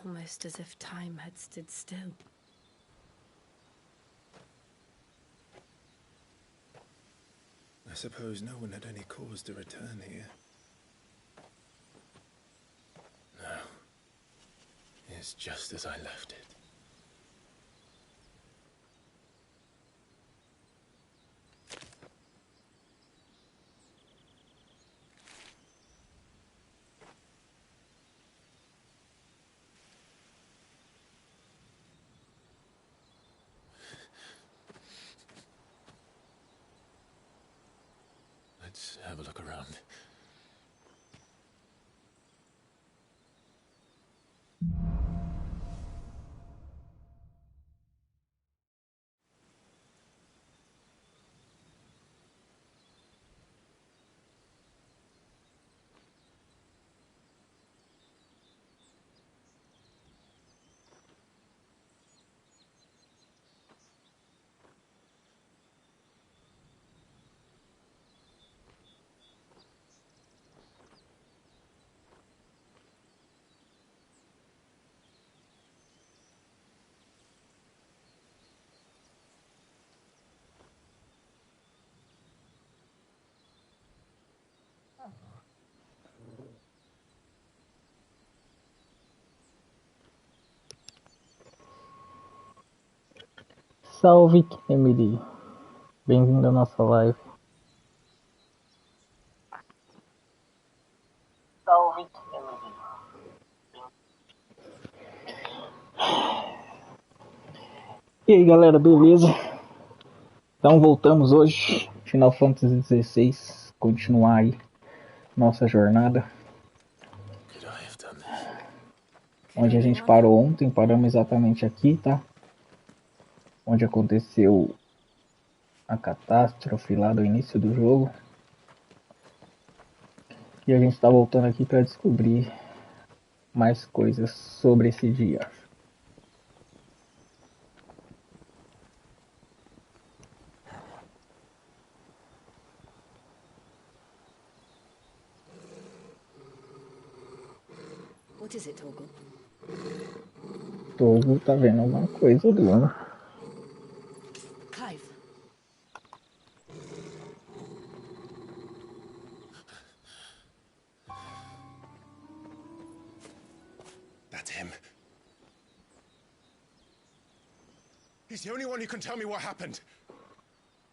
almost as if time had stood still. I suppose no one had any cause to return here. No. It's just as I left it. Let's have a look around. Salve, Emily. Bem-vindo à nossa live. Salve, Emily. E aí, galera, beleza? Então voltamos hoje, Final Fantasy XVI, continuar aí nossa jornada. Onde a gente parou ontem, paramos exatamente aqui, tá? Onde aconteceu a catástrofe lá do início do jogo. E a gente tá voltando aqui para descobrir mais coisas sobre esse dia. What is it, Torgal? Togo tá vendo alguma coisa ali, né? Clive. That's him. He's the only one who can tell me what happened.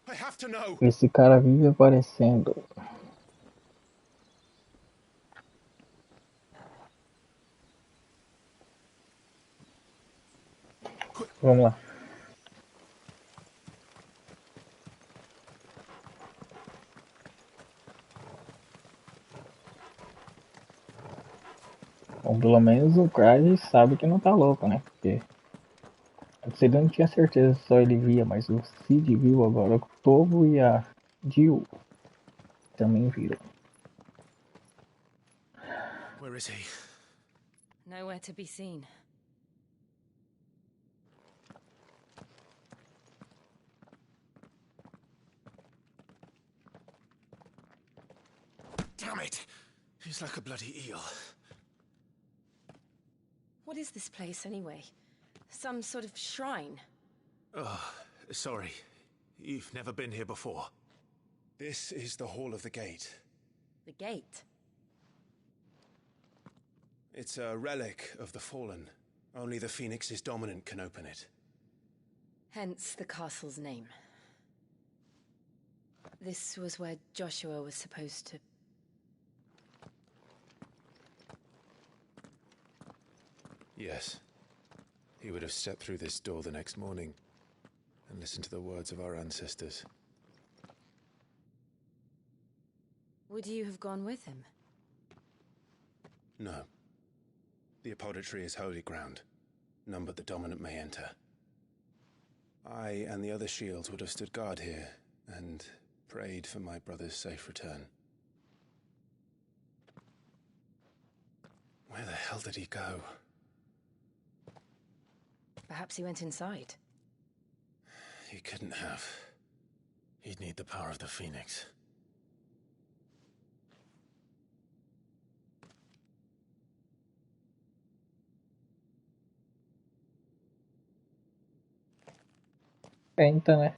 I have to know. Esse cara vive aparecendo. Vamos lá. Bom, pelo menos o Cry sabe que não tá louco, né? Porque antes ele não tinha certeza se só ele via, mas o Cid viu agora, o Togo e a Jill também viram. Where is he? Nowhere to be seen. Damn it! He's like a bloody eel. What is this place, anyway? Some sort of shrine? Oh, sorry. You've never been here before. This is the Hall of the Gate. The gate? It's a relic of the Fallen. Only the Phoenix's dominant can open it. Hence the castle's name. This was where Joshua was supposed to... Yes. He would have stepped through this door the next morning and listened to the words of our ancestors. Would you have gone with him? No. The apodatory is holy ground. None but the dominant may enter. I and the other shields would have stood guard here and prayed for my brother's safe return. Where the hell did he go? Perhaps he went inside. He couldn't have. He'd need the power of the Phoenix. Tenta, né?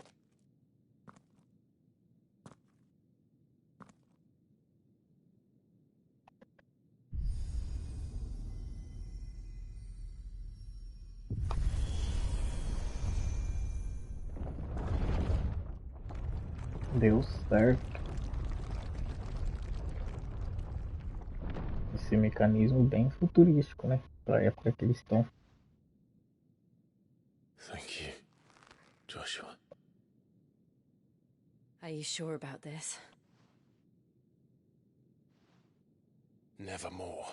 Deu certo. Esse mecanismo bem futurístico, né? Pra época que eles estão. Thank you, Joshua. Are you sure about this? Nevermore.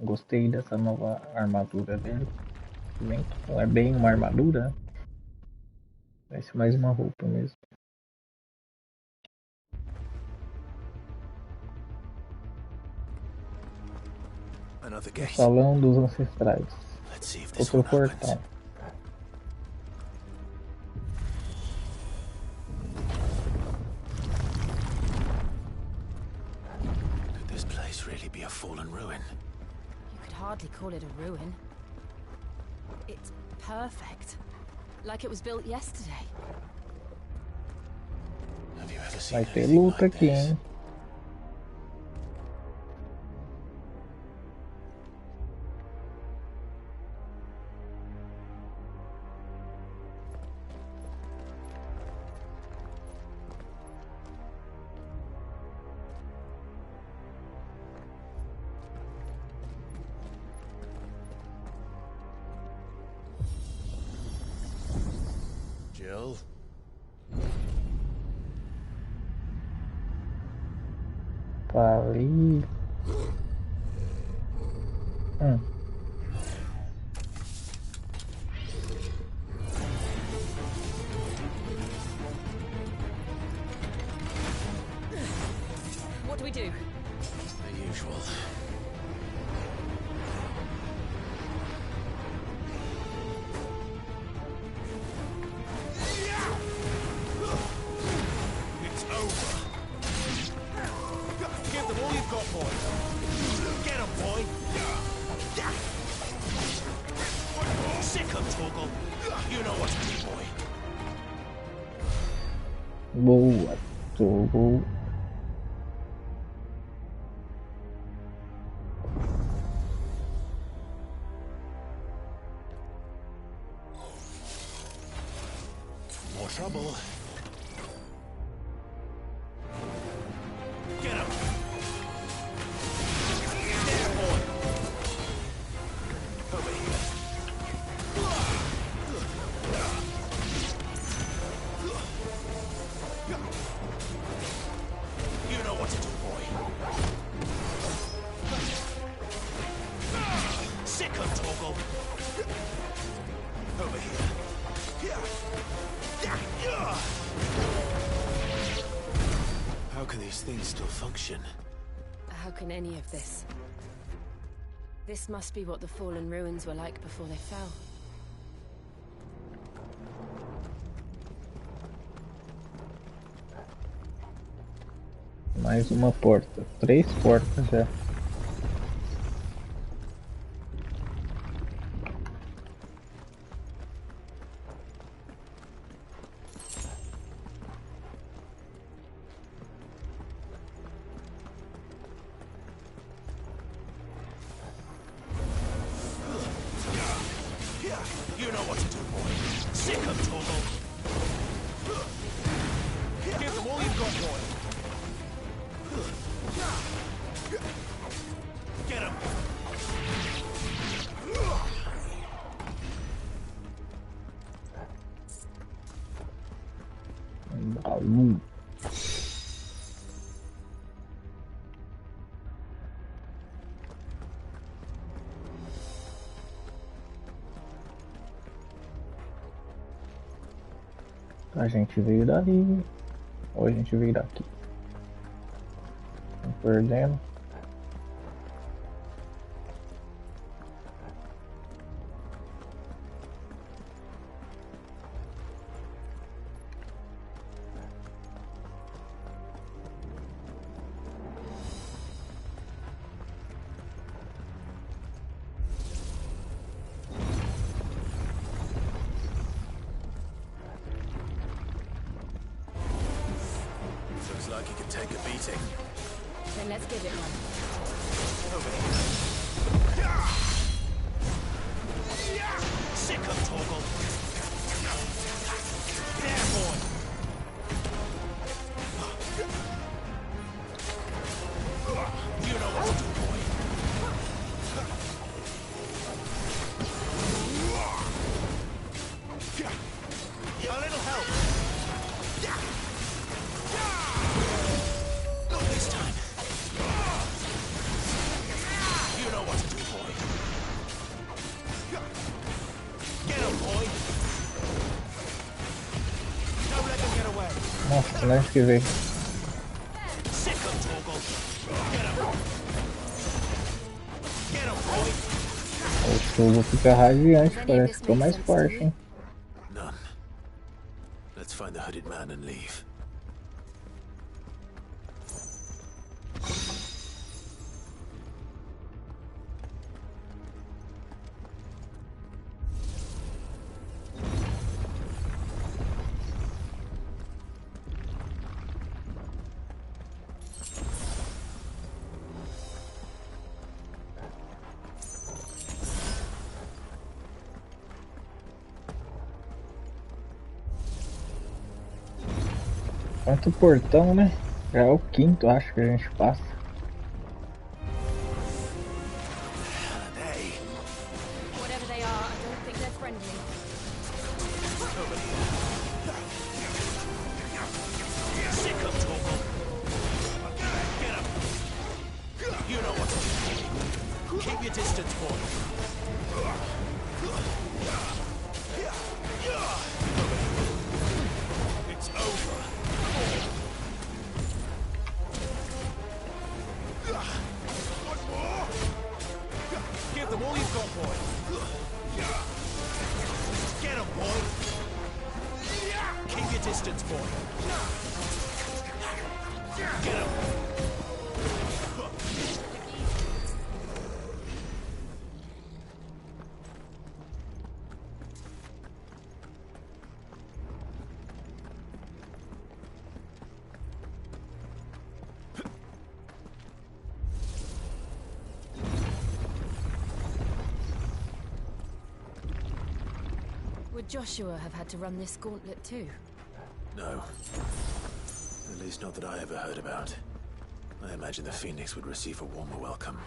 Gostei dessa nova armadura dele. Se bem que não é bem uma armadura, né? Parece mais uma roupa mesmo. Another O gate. salão dos ancestrais. Let's see if this Outro one opens. portal. Could this place really be a fallen ruin? You could hardly call it a ruin. It's perfect. Like it was built yesterday. Have you ever seen Vai ter anything luta like aqui, this? hein? Jill? Ali. What do we do? The usual. It's over. Give them all you've got, boy. Get them, boy. Sick of Torgal. You know what to do, boy. Boa. Jogo. More trouble. Get him. There, boy. Over here. You know what to do, boy. Sick of Torgal. Over here. How can these things still function? How can any of this? This must be what the fallen ruins were like before they fell. Mais uma porta. 3 portas já. You know what to do, boy. Sick of Torgal. Give them all you've got, boy. Get him. Baú. A gente veio dali. Ou a gente veio daqui. Estamos perdendo. like he could take a beating. Then let's give it one. Over here. Sick of Torgal. There, boy. You know what to do, boy. A little help. Not this time. You know what to do, boy. Get him, boy. Don't let him get away. Nossa, não esquivei. Sick of Torgal. Get him. Get him, boy. O jogo fica radiante, parece que tô mais forte, hein? None. Let's find the hooded man and leave. Quanto portão, né? Já é o quinto, acho que a gente passa. Whatever they are, I don't think they're friendly. Sick of Torgal. Get him. You know what to do. Keep your distance, boy. It's over. Give them all you've got, boy. Get him, boy. Keep your distance, boy. Get him. Would Joshua have had to run this gauntlet too? No. At least not that I ever heard about. I imagine the Phoenix would receive a warmer welcome.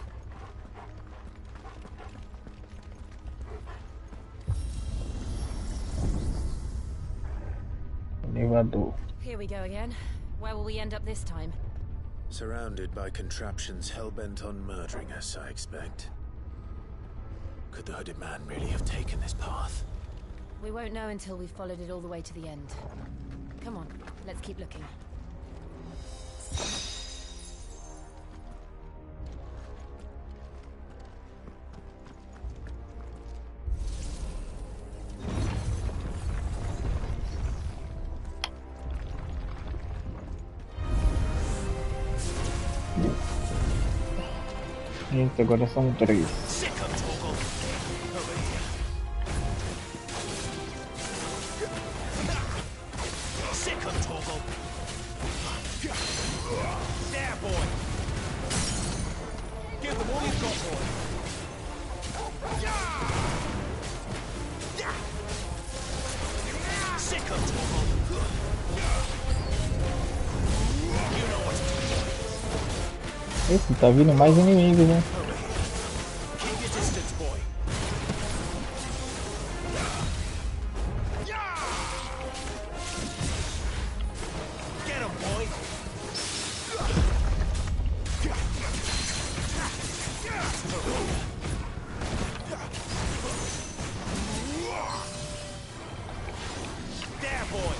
Elevador. Here we go again. Where will we end up this time? Surrounded by contraptions hell-bent on murdering us, I expect. Could the hooded man really have taken this path? We won't know until we've followed it all the way to the end. Come on, let's keep looking. Eita, agora são três. Sick of Torgal. Over here. Sick of Torgal. There, boy. Give them all you've got, boy. Sick of Torgal. You know what to do, boy. Eita, tá vindo mais inimigos, né? Keep your distance, boy. Get him, boy. There, boy.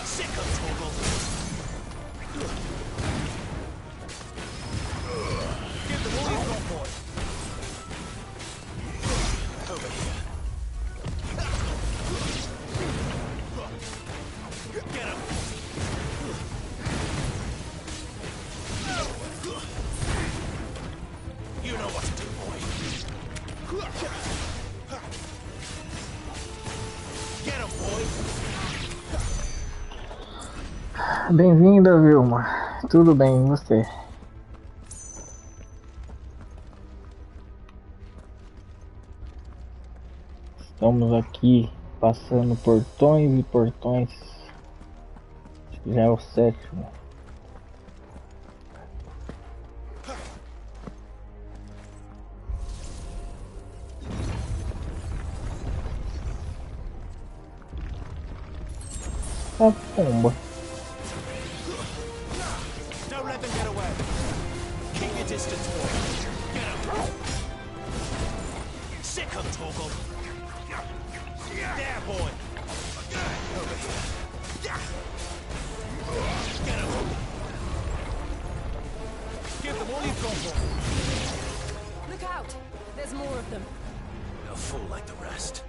Sick of Torgal. Give them all you've got, boy. Over here. Get him. You know what to do, boy. Get him, boy. Bem-vinda, Vilma. Tudo bem, e você? Estamos aqui passando portões e portões. Já é o sétimo. A pomba. Don't let them get away. Keep your distance, boy. Get him. Sick of Torgal. There, boy. Over here. Get him. Give them all you've got, boy. Look out! There's more of them. A fool like the rest.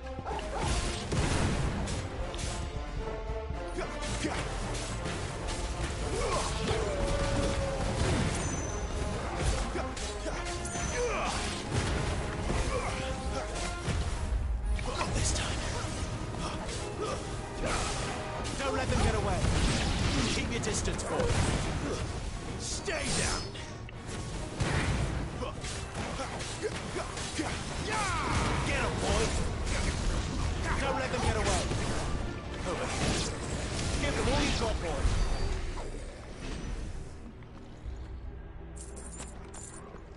Not this time. Don't let them get away. Keep your distance, boy. Stay down. Get him, boy. Don't let them get away. Over here. Give them all you've got, boy.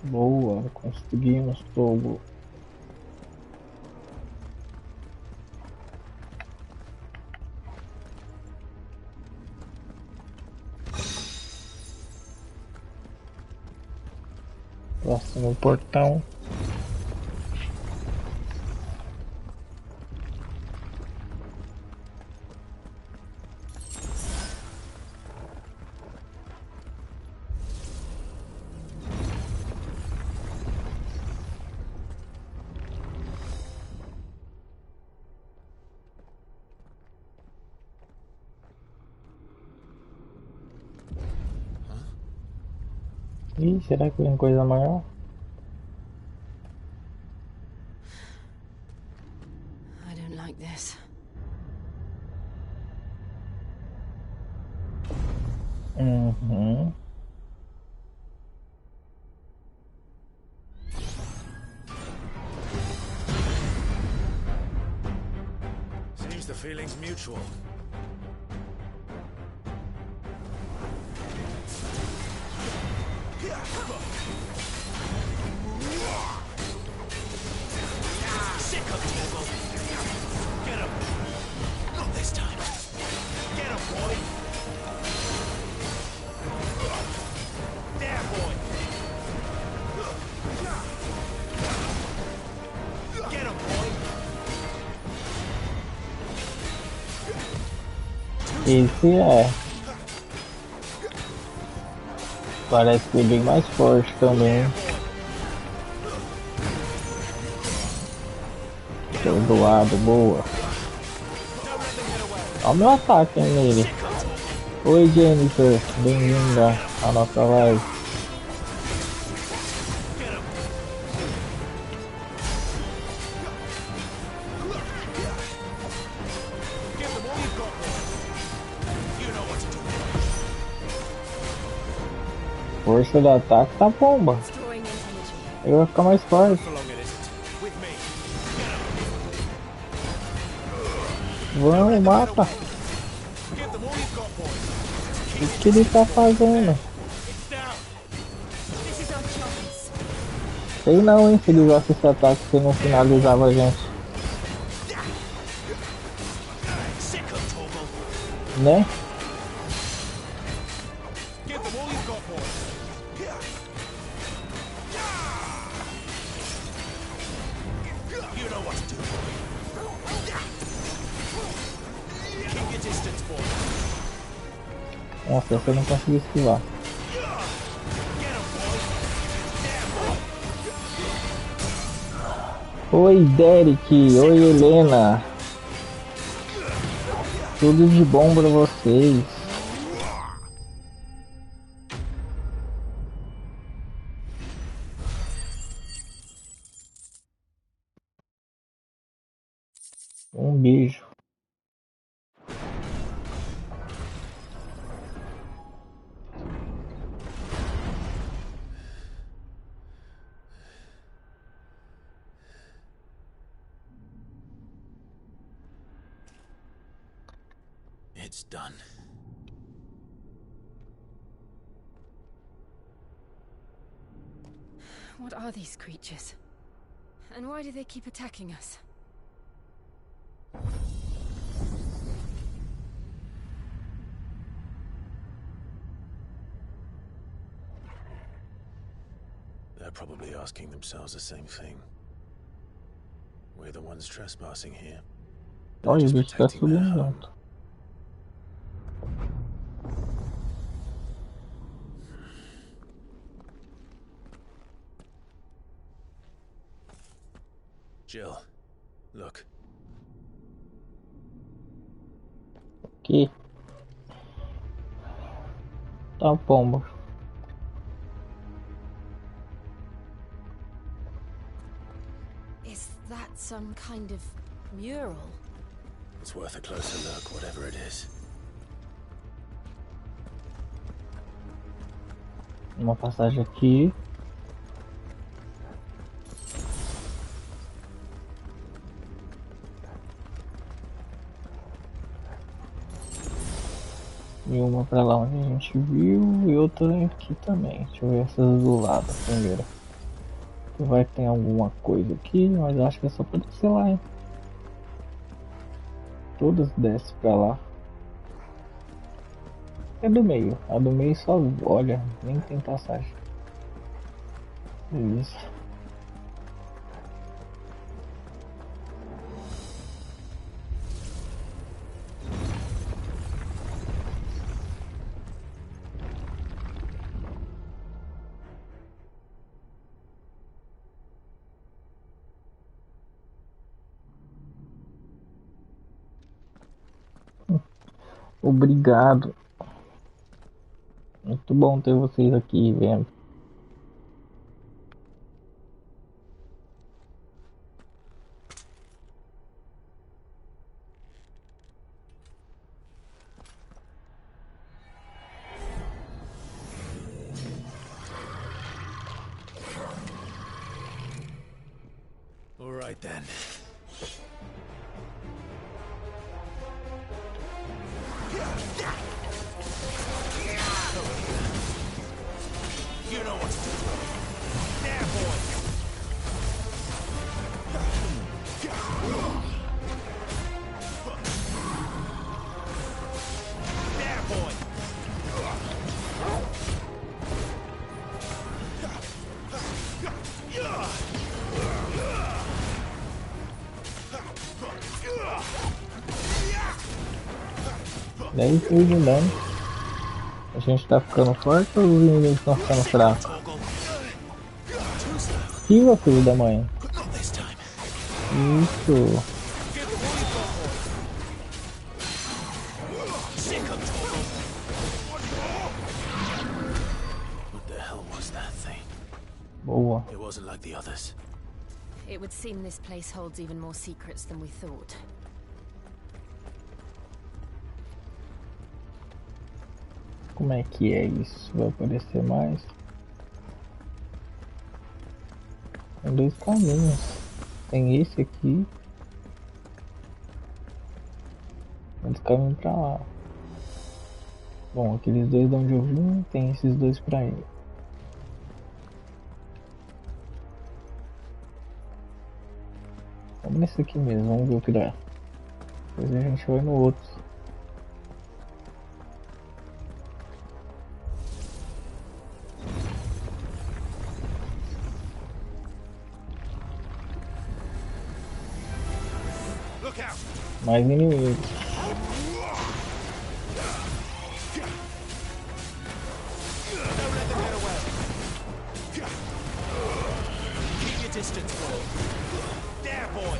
Boa, conseguimos Togo. Próximo portão. Ih, será que vem coisa maior? I don't like this. Uhum. Seems the feeling's mutual. Sick of Torgal. Get him. Not this time. Get him, boy. There, boy. Get him, boy. Esse é. Parece que é bem mais forte também. Todo lado, boa. Olha o meu ataque nele. Oi, Jennifer, bem-vinda à nossa live. Give them all you've got, boy. You know what to do. Força do ataque tá bomba. Drawing in energy. Ele vai ficar mais forte. For long it isn't. With me. Vamos, mata. Give them all you've got, boy. O que ele tá fazendo? It's down. This is our chance. Sei não, hein, se ele usasse esse ataque, você não finalizava a gente, Sick of Torgal. né? Give them all you've got, boy. You know what to do, boy. Keep your distance, boy. Nossa, você não conseguiu esquivar. Get him, boy. There, boy. Oi, Derek. Oi, Helena. Tudo de bom pra vocês. Um beijo. It's done. What are these creatures? And why do they keep attacking us? They're probably asking themselves the same thing. We're the ones trespassing here. They're Olha, o just bicho tá protecting their subindo home. junto. Jill, look. Aqui. Tá o pombo. Is that some kind of mural? It's worth a closer look, whatever it is. Uma passagem aqui. E uma pra lá onde a gente viu e outra aqui também. Deixa eu ver essas do lado primeiro. Vai ter alguma coisa aqui, mas acho que é só pra descer lá, hein? Todas descem pra lá. É do meio. A do meio só olha, nem tem passagem. Beleza. Obrigado. Muito bom ter vocês aqui vendo. All right then. You know what to do. There, boy. There, boy. Daí fui de dano. A gente tá ficando forte ou os inimigos estão ficando fracos? Esquiva, filho da mãe. Not this time. Isso. What the hell was that thing? Boa. It wasn't like the others. It would seem this place holds even more secrets than we thought. Como é que é isso? Vai aparecer mais? Tem dois caminhos. Tem esse aqui. Outro caminho pra lá. Bom, aqueles dois de onde eu vim, tem esses dois pra ir. Vamos nesse aqui mesmo, vamos ver o que dá. Depois a gente vai no outro. Look out. Mais inimigos. Don't let them get away. Keep your distance, boy. There, boy.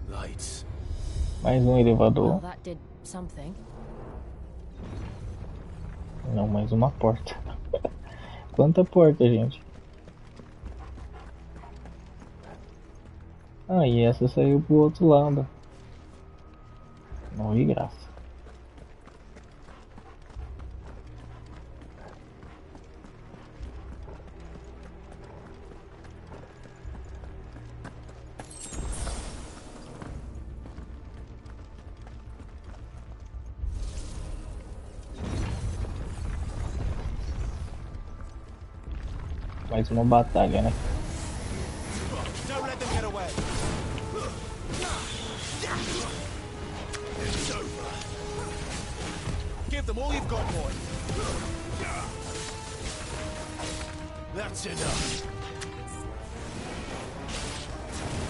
Lights. Mais um Well, elevador. that did something. Não, mais uma porta. Quanta porta, gente? Ah, e essa saiu pro outro lado. Morri graça. Mais uma batalha, né? Don't let them get away. It's over. Give them all you've got, boy. That's enough.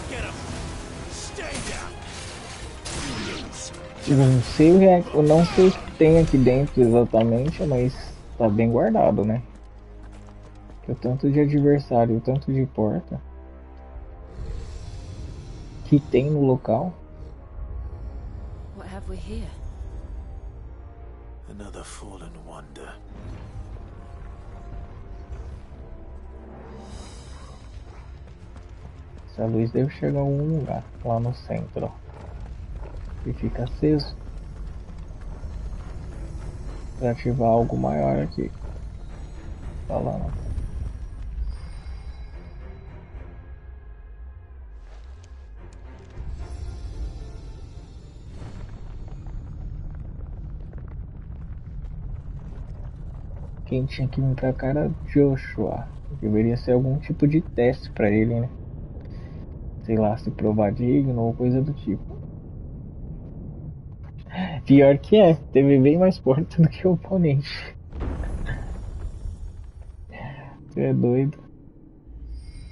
Get up. Stay down. Eu não sei eu não sei o que tem aqui dentro exatamente, mas tá bem guardado, né? O tanto de adversário, o tanto de porta que tem no local. What have we here? Another fallen wonder. Essa luz deve chegar a algum lugar lá no centro, ó, e fica aceso para ativar algo maior aqui. Tá lá, não. Quem tinha que vir pra cá era Joshua. Deveria ser algum tipo de teste pra ele, né? Sei lá, se provar digno ou coisa do tipo. Pior que é, teve bem mais porta do que o oponente. Você é doido.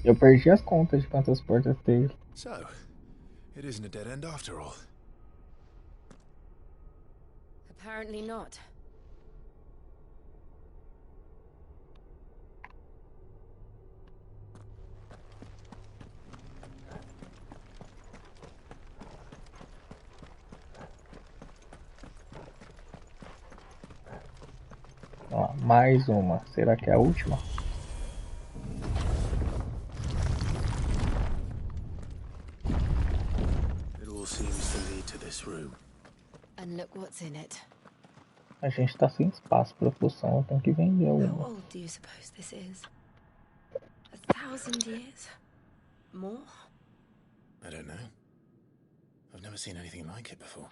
Eu perdi as contas de quantas portas teve. So, it isn't a dead end after all. Apparently not. Ó, mais uma. Será que é a última? It all seems to lead to this room. And look what's in it. A gente tá sem espaço pra poção, eu tenho que vender How uma. old do you suppose this is? 1,000 years? More? I don't know. I've never seen anything like it before.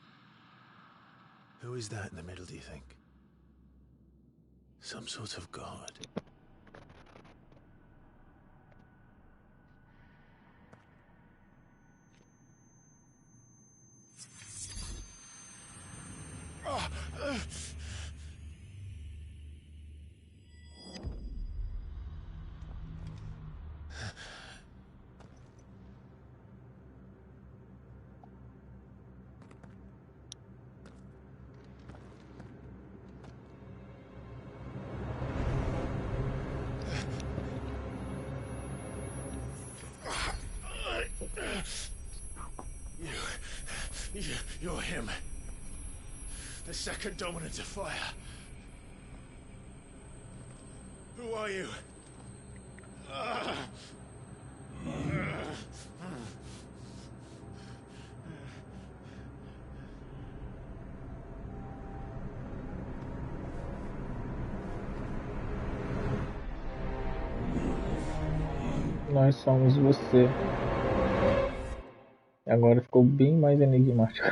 Who is that in the middle, do you think? Some sort of god. You're him. The second dominant of fire. Who are you? Nós somos você. Agora ficou bem mais enigmático.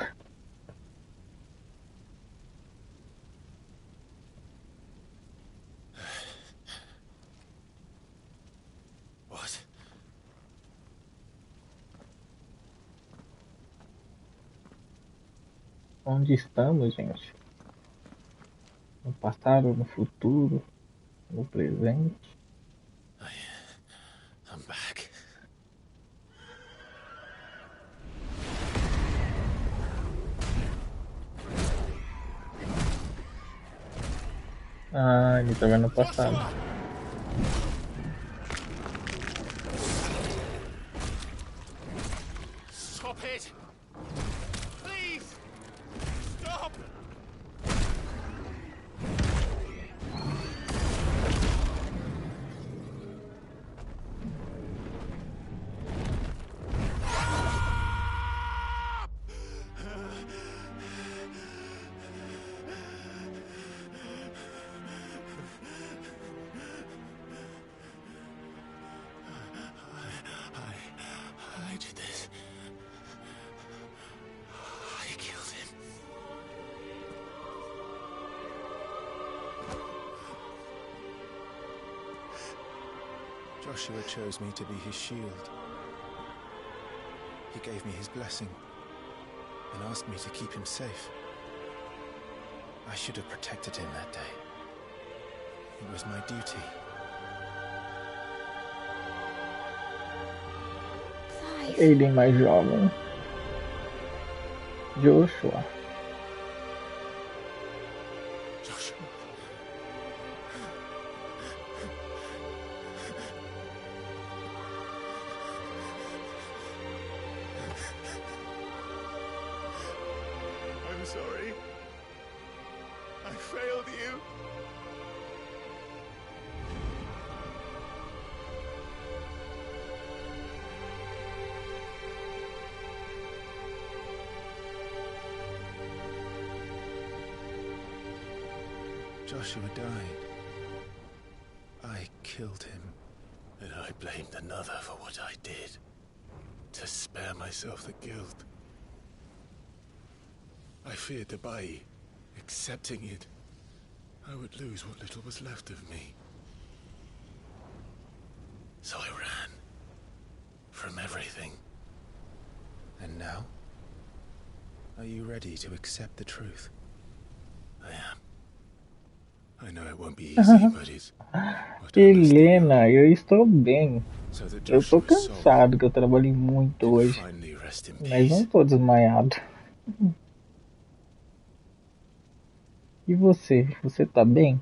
What? Onde estamos, gente? No passado, no futuro, no presente? I'm back. Ah, ele tá vendo o passado. Stop it! Please! Stop! Joshua chose me to be his shield. He gave me his blessing and asked me to keep him safe. I should have protected him that day. It was my duty. Ele mais jovem. Joshua. Joshua. I'm sorry. I failed you. Joshua died. I killed him. And I blamed another for what I did. To spare myself the guilt. I feared that by accepting it, I would lose what little was left of me. So I ran. From everything. And now? Are you ready to accept the truth? I am. I know it won't be easy, but it's what I must do. Helena, eu estou bem. So that Eu tô Joshua's soul cansado, que eu trabalhei muito can hoje. finally rest in Mas não peace. tô desmaiado. E você? Você tá bem?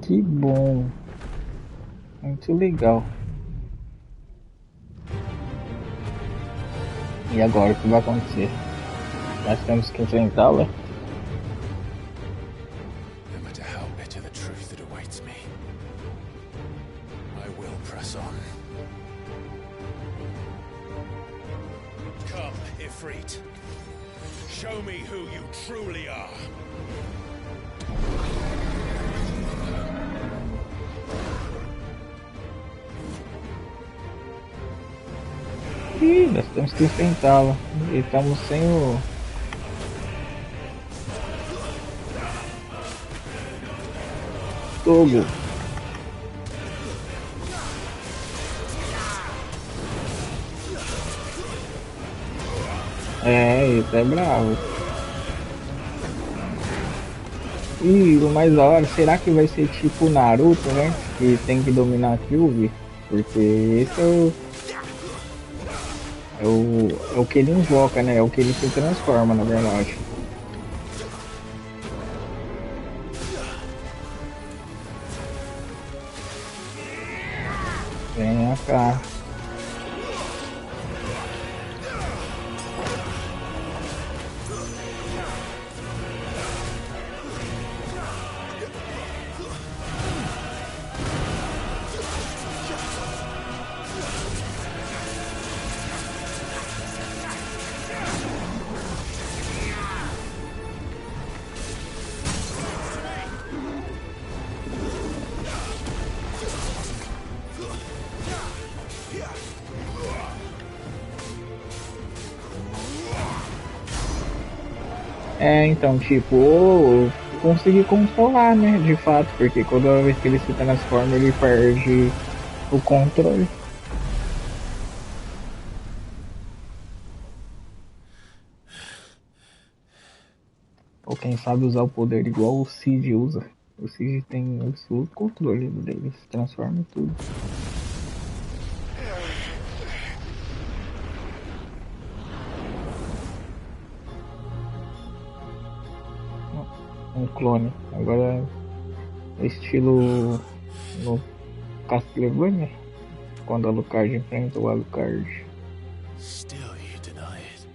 Que bom. Muito legal. E agora o que vai acontecer? Nós temos que enfrentá-la? No matter how bitter the truth that awaits me, I will press on. Come, Ifrit. Show me who you truly are. Ih, nós temos que enfrentá-la. E estamos sem o... Togo. É, ele tá bravo. E o mais da hora, será que vai ser tipo o Naruto, né? Que tem que dominar a Kyuubi? Porque esse é o que ele invoca, né? É o que ele se transforma, na verdade. Vem cá. É, então, tipo, eu consegui controlar, né, de fato, porque toda vez que ele se transforma, ele perde o controle. Ou quem sabe usar o poder igual o Cid usa. O Cid tem absoluto controle dele, se transforma em tudo. Um clone. Agora estilo no Castlevania, quando a Alucard enfrenta o Alucard. Still you deny it.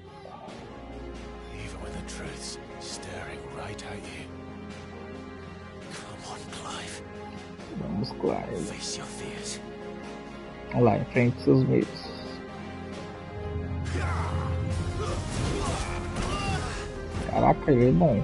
Even when the truth's staring right at you. Vamos com ele. Face your fears. Olha lá, enfrente seus medos. Caraca, ele é bom.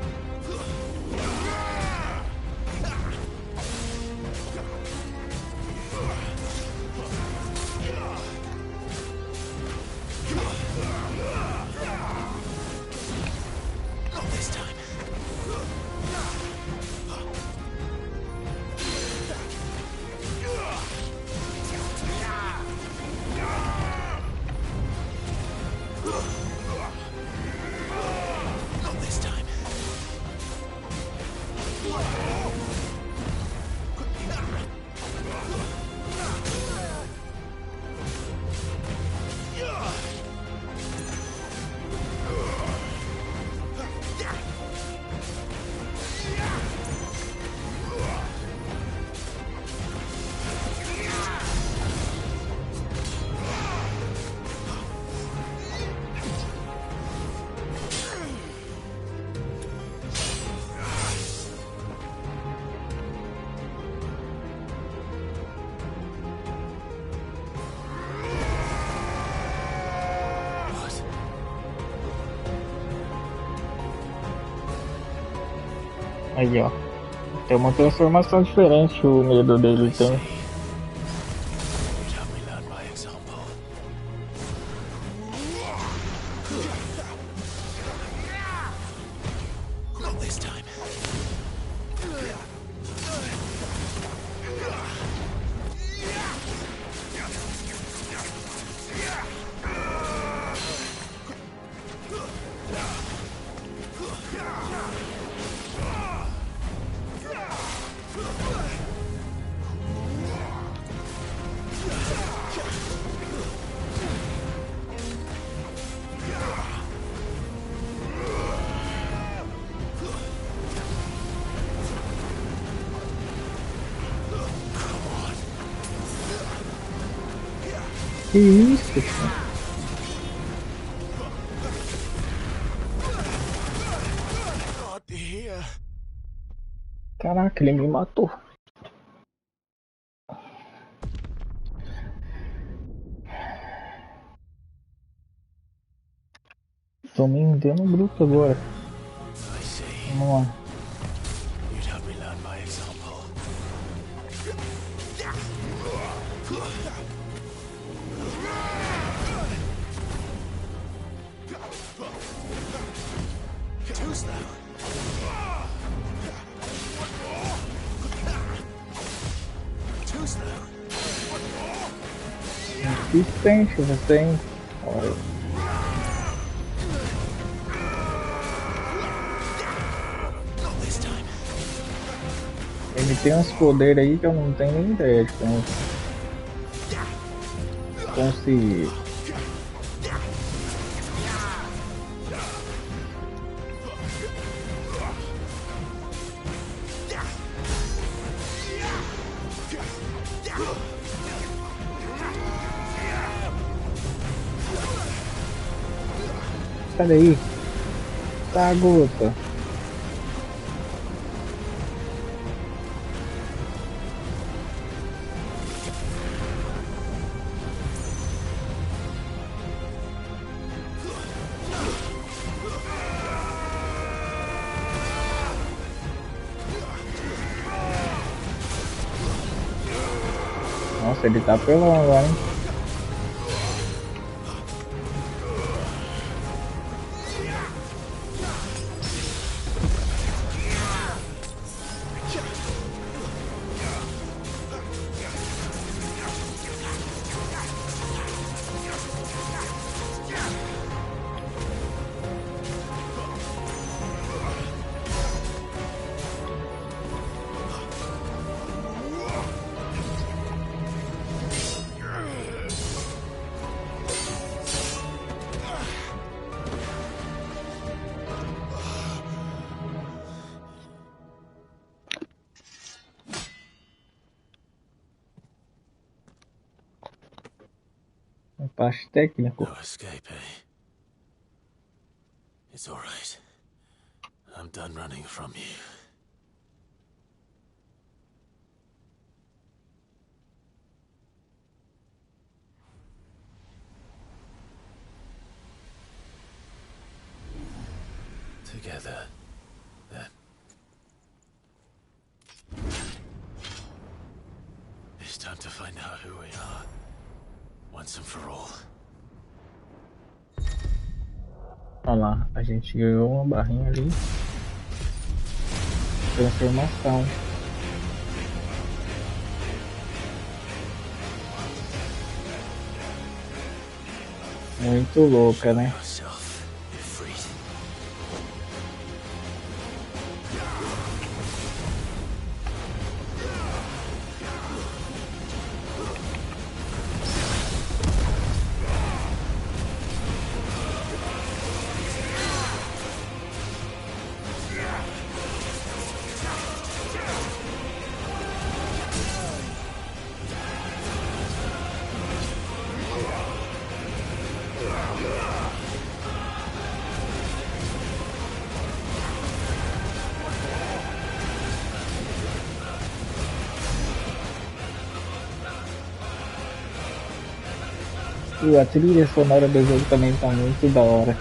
Aí, ó. Tem uma transformação diferente o medo dele tem. Que isso, cara? Caraca, ele me matou. Tô me dando bruto agora. Vamos lá. Insistente você, hein? Olha. Ele tem uns poderes aí que eu não tenho nem ideia de como conseguir. Sai daí. Tá, gota. Nossa, ele tá pelão agora, hein? Parte técnico. No escape, eh? It's all right. I'm done running from you. together, then. It's time to find out who we are, once and for all. Olha lá, a gente ganhou uma barrinha ali. Transformação. Muito louca, né? E a trilha sonora do jogo também tá muito da hora.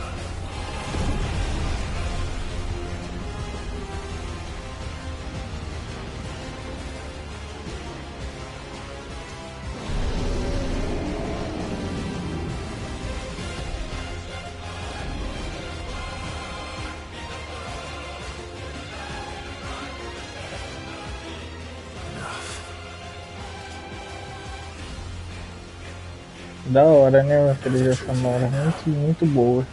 Da hora, né? A trilha sonora muito, muito boa.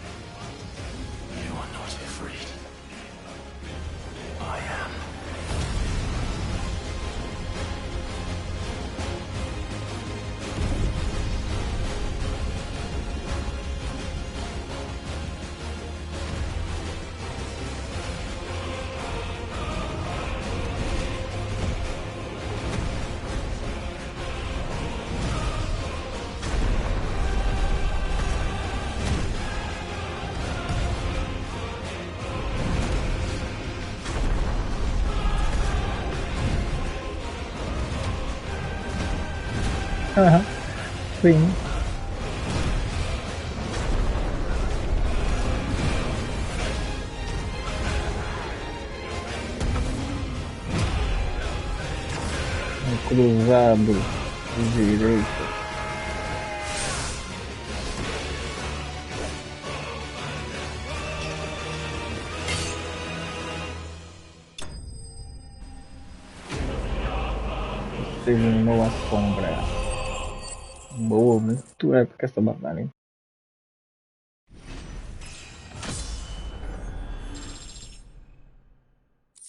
Aham, sim. Um cruzado direito. Terminou a sombra. Boa, muito épica essa batalha, hein?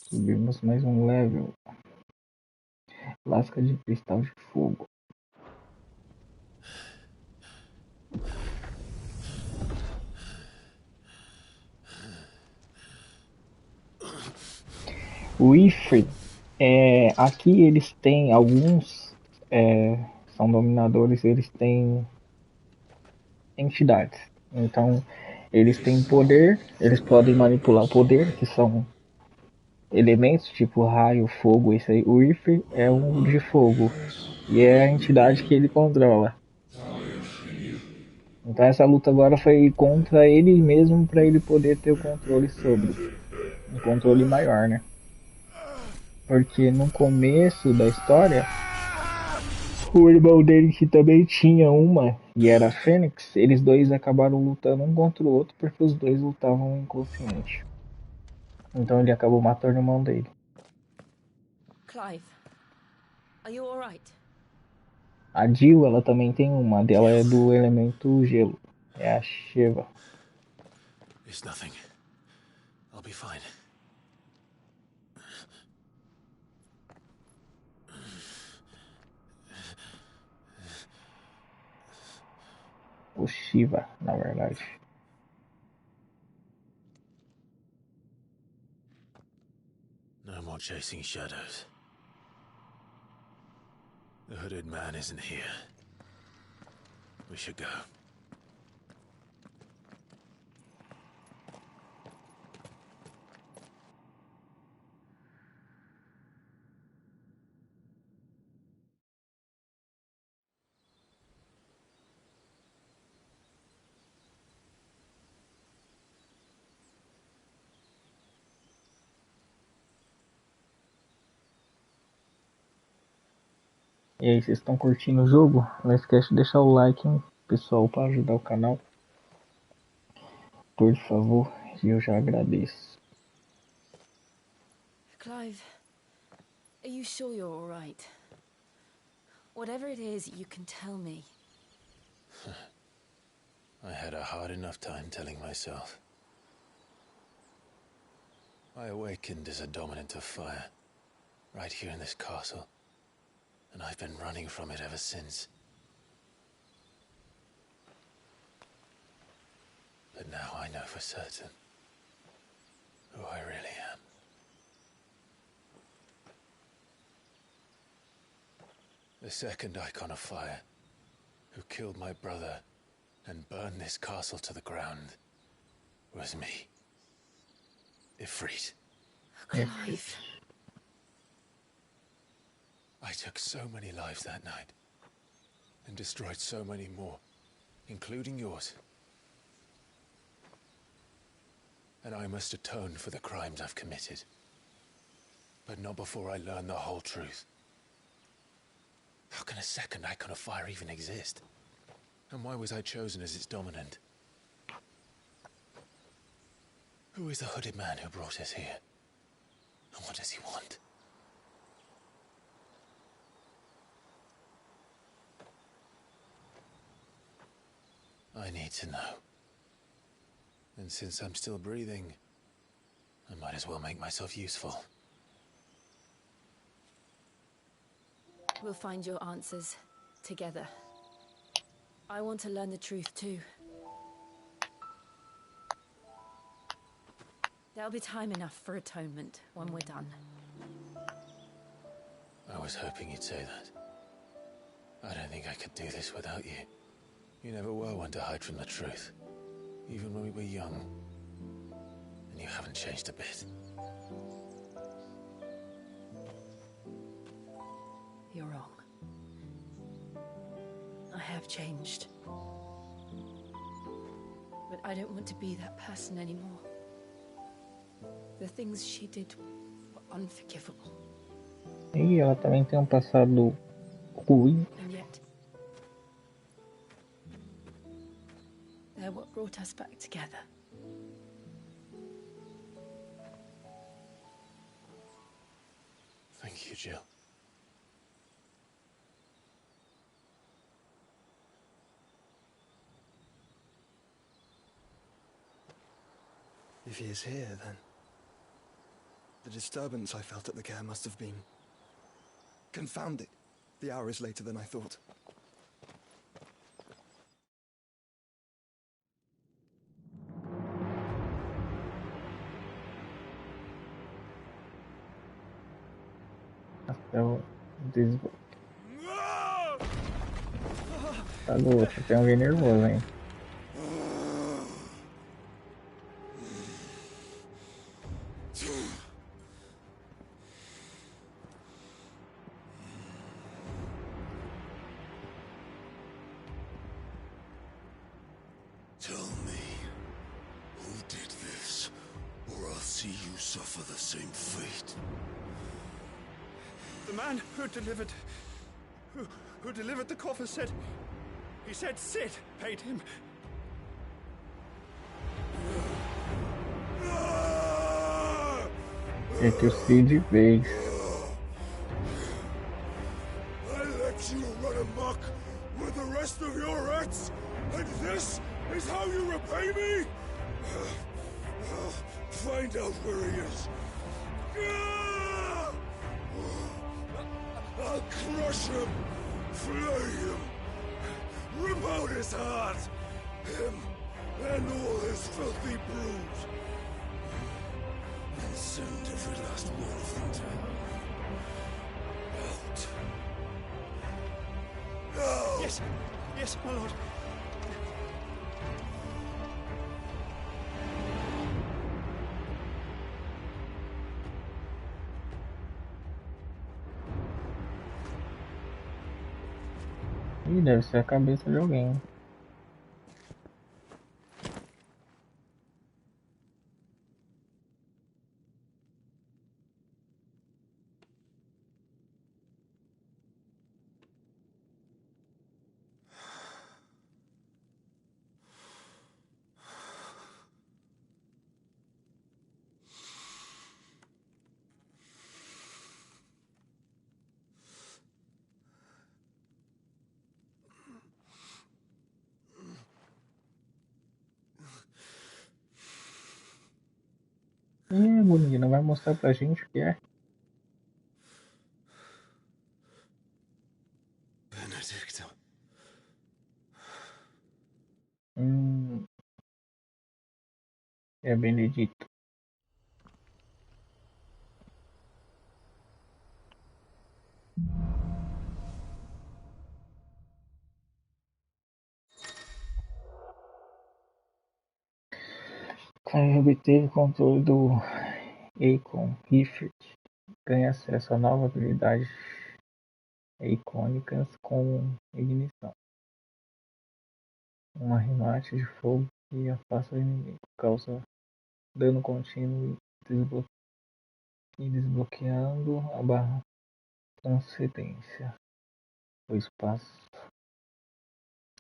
Subimos mais um level. Lasca de cristal de fogo. O Ifrit, aqui eles têm alguns, são dominadores, eles têm entidades. Então, eles têm poder, eles podem manipular o poder, que são elementos tipo raio, fogo, isso aí. O Ifrit é um de fogo e é a entidade que ele controla. Então essa luta agora foi contra ele mesmo para ele poder ter o controle sobre, um controle maior, né? Porque no começo da história, o irmão dele que também tinha uma e era a Fênix, eles dois acabaram lutando um contra o outro porque os dois lutavam inconsciente. Então ele acabou matando o irmão dele. Clive, are you alright? A Jill, ela também tem uma, dela é do elemento gelo. É a Sheva. It's nothing. I'll be fine. O Shiva, na verdade. No more chasing shadows. The hooded man isn't here. We should go. E aí, vocês estão curtindo o jogo? Não esquece de deixar o like, hein, pessoal, para ajudar o canal. Por favor, e eu já agradeço. Clive, are you sure you're all right? Whatever it is, you can tell me. I had a hard enough time telling myself. I awakened as a dominant of fire, right here in this castle, and I've been running from it ever since. But now I know for certain who I really am. The second icon of fire, who killed my brother and burned this castle to the ground, was me. Ifrit. Clive. I took so many lives that night, and destroyed so many more, including yours. And I must atone for the crimes I've committed. But not before I learn the whole truth. How can a second icon of fire even exist? And why was I chosen as its dominant? Who is the hooded man who brought us here? And what does he want? I need to know. And since I'm still breathing, I might as well make myself useful. We'll find your answers together. I want to learn the truth too. There'll be time enough for atonement when we're done. I was hoping you'd say that. I don't think I could do this without you. You never were one to hide from the truth, even when we were young. And you haven't changed a bit. You're wrong. I have changed. But I don't want to be that person anymore. The things she did were unforgivable. E ela também tem passado ruim. And yet, they're what brought us back together. Thank you, Jill. If he is here, then the disturbance I felt at the care must have been confounded. The hour is later than I thought. Até o desbloqueio. Tá louco, tem alguém nervoso, hein? Tell me, who did this, or I'll see you suffer the same fate. The man who delivered the coffer said Sid paid him. É que o Cid veio. I let you run amok with the rest of your rats, and this is how you repay me? Find out where he is. I'll crush him, flay him, rip out his heart, him and all his filthy brood, and send every last one of them to out. Yes, my lord. Ih, deve ser a cabeça de alguém. bonito, não vai mostrar pra gente o que é? Benedicto. É Benedito. Quem obteve controle do Icon Rift ganha acesso a novas habilidades icônicas como ignição, uma remate de fogo que afasta o inimigo, causa dano contínuo e desbloqueando a barra transcendência. O espaço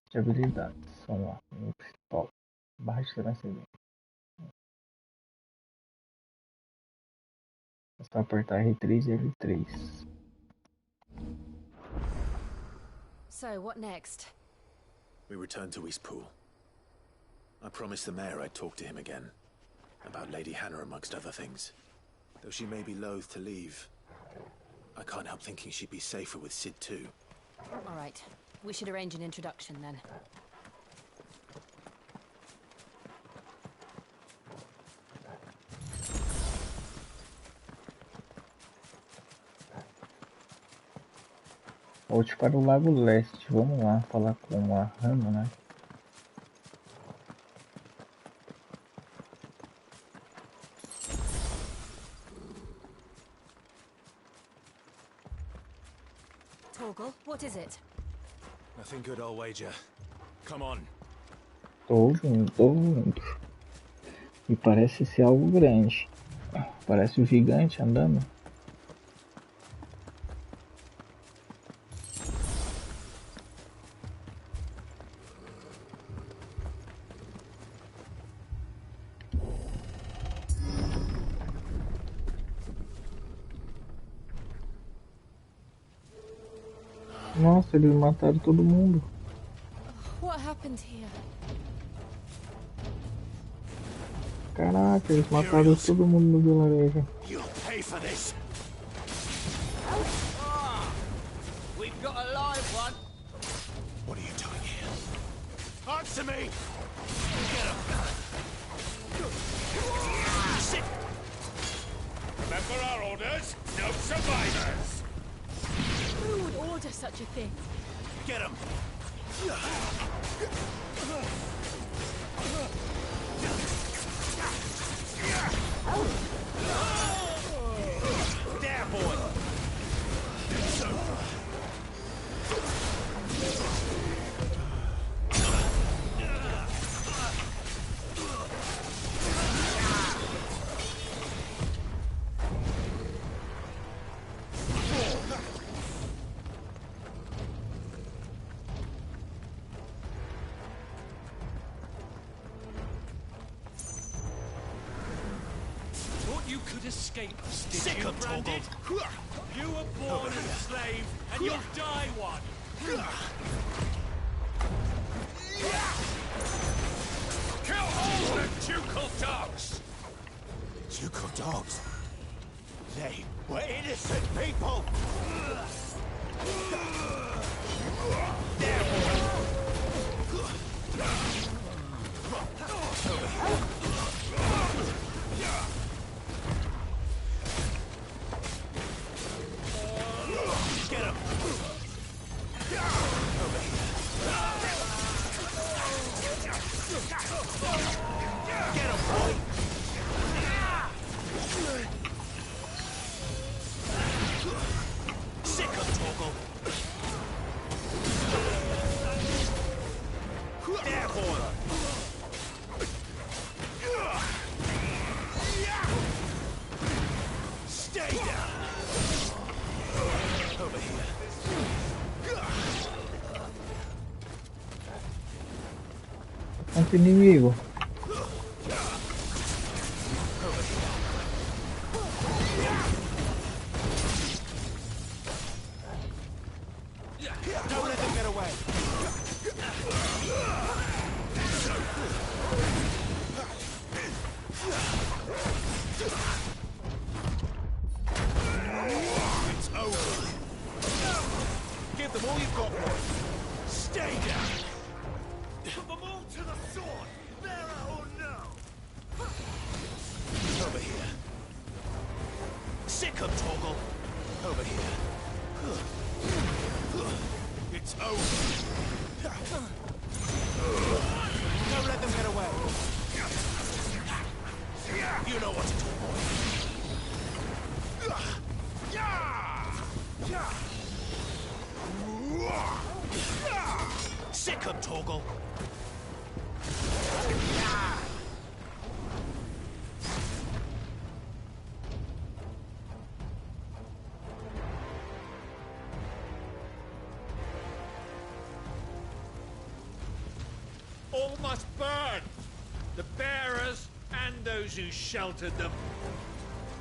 de habilidades. Vamos lá, no principal. Barra de transcendência. É só apertar R3 e L3. So, what next? We return to Eastpool. I promised the mayor I'd talk to him again. About Lady Hannah amongst other things. Though she may be loath to leave, I can't help thinking she'd be safer with Sid too. Alright, we should arrange an introduction then. Volte para o Lago Leste. Vamos lá falar com a Hannah, né? Torgal, what is it? Nothing good, I'll wager. Come on. Tô junto. E parece ser algo grande. Parece um gigante andando. Nossa, eles mataram todo mundo. What happened here? Caraca, eles mataram todo mundo no vilarejo. You'll pay for this. We've got a live one. What are you doing here? Answer me! Get him! Sit! Remember our orders? No survivors! Who would order such a thing? Get him! There, boy! You could escape us, did Sick you, of Branded? You were born a slave, and you'll die one. Kill all the ducal dogs! Ducal dogs? They were innocent people! There, boy! Over here. Get him! Over here. Get him, boy! Sick of Torgal! There, boy! Stay down! Over here. Quanto inimigo. Don't let them get away! Over here. It's over. Don't let them get away. You know what to do, boy. Sick him, Torgal. All must burn! The bearers and those who sheltered them.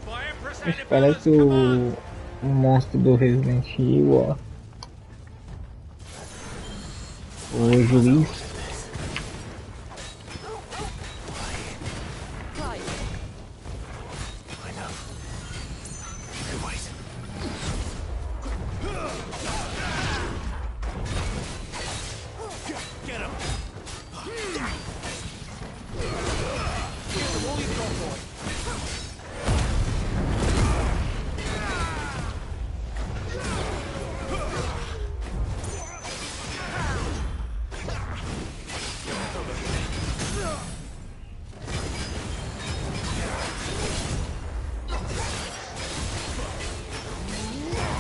By Empress Esse Anniballa's parece command! o monstro do Resident Evil, ó. O juiz. Clive, I know. You can wait. Get him. Give them all you've got, boy.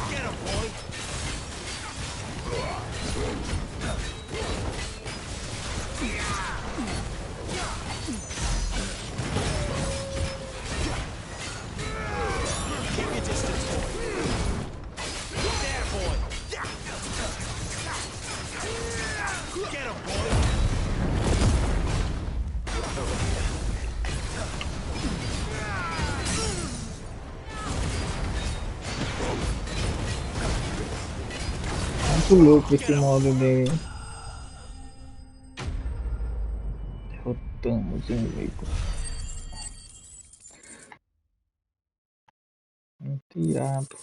Get him, boy. Keep your distance, boy. There, boy. Get him, boy. Muito louco esse modo de derrotamos inimigos. Muito irado.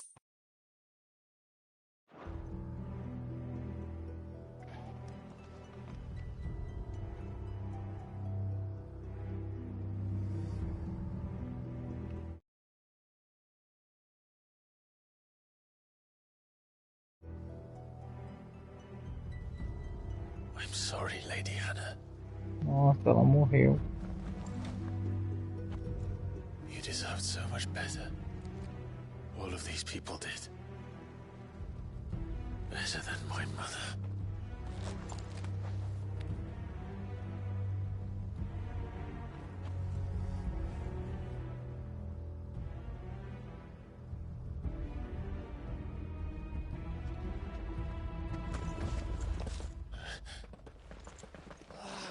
I'm sorry, Lady Hannah. Nossa, ela morreu. You deserved so much better. All of these people did. Better than my mother.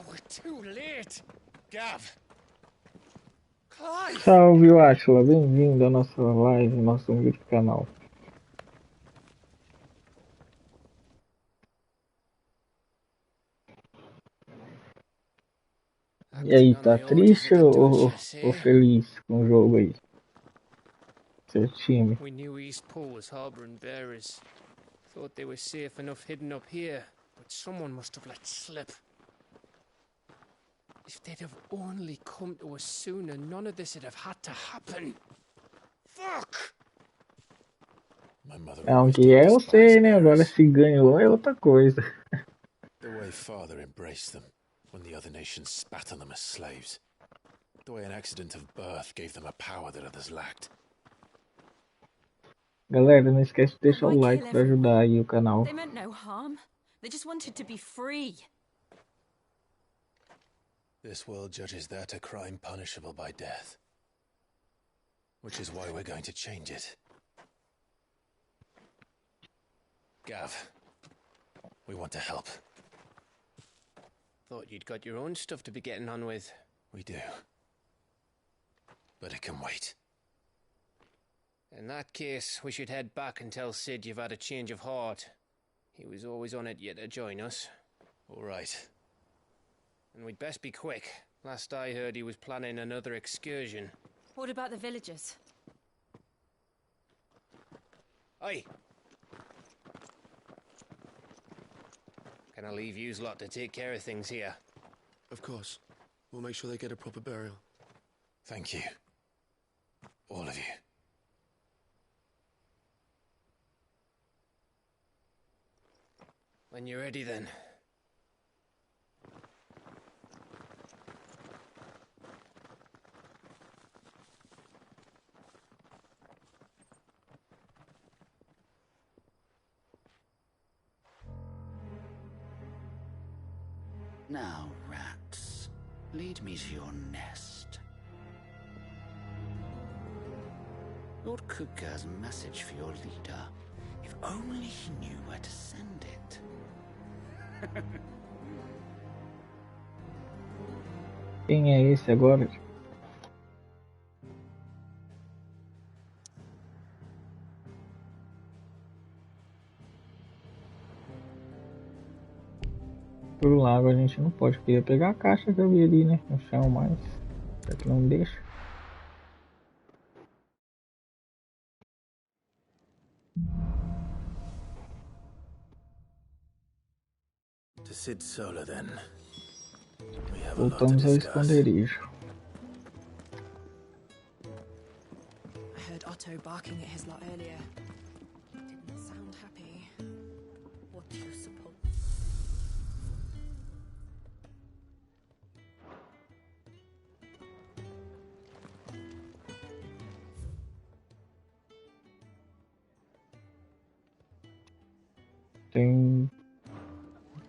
We're too late! Gav! Clive! Salve, Átila, bem-vindo à nossa live, nosso humilde canal. E aí, tá triste ou feliz com o jogo aí? Seu time. We knew East Pool was harboring bearers. Thought they were safe enough hidden up here, but someone must have let slip. If they'd have only come to us sooner, none of this would have had to happen. Fuck! My mother Não, always que did é eu despise sei, né? Agora bearers. se ganhou é outra coisa. The way father embraced them when the other nations spat on them as slaves. The way an accident of birth gave them a power that others lacked. Galera, não esquece de deixar o Why like kill pra ajudar everyone? aí o canal. They meant no harm. They just wanted to be free. This world judges that a crime punishable by death. Which is why we're going to change it. Gav, we want to help. Thought you'd got your own stuff to be getting on with. We do. But it can wait. In that case, we should head back and tell Sid you've had a change of heart. He was always on it yet to join us. All right. And we'd best be quick. Last I heard he was planning another excursion. What about the villagers? Aye. Can I leave yous lot to take care of things here? Of course. We'll make sure they get a proper burial. Thank you. All of you. When you're ready, then. Now, rats, lead me to your nest. Lord Kupka's message for your leader. If only he knew where to send it. Quem é esse agora? Pro lago a gente não pode. Queria pegar a caixa que eu vi ali, né? No chão, mas será que não deixa? To Sid Solar, then. We have a lot to Voltamos ao discuss. esconderijo. I heard Otto barking at his lot earlier. Didn't sound happy. What do you suppose? Tem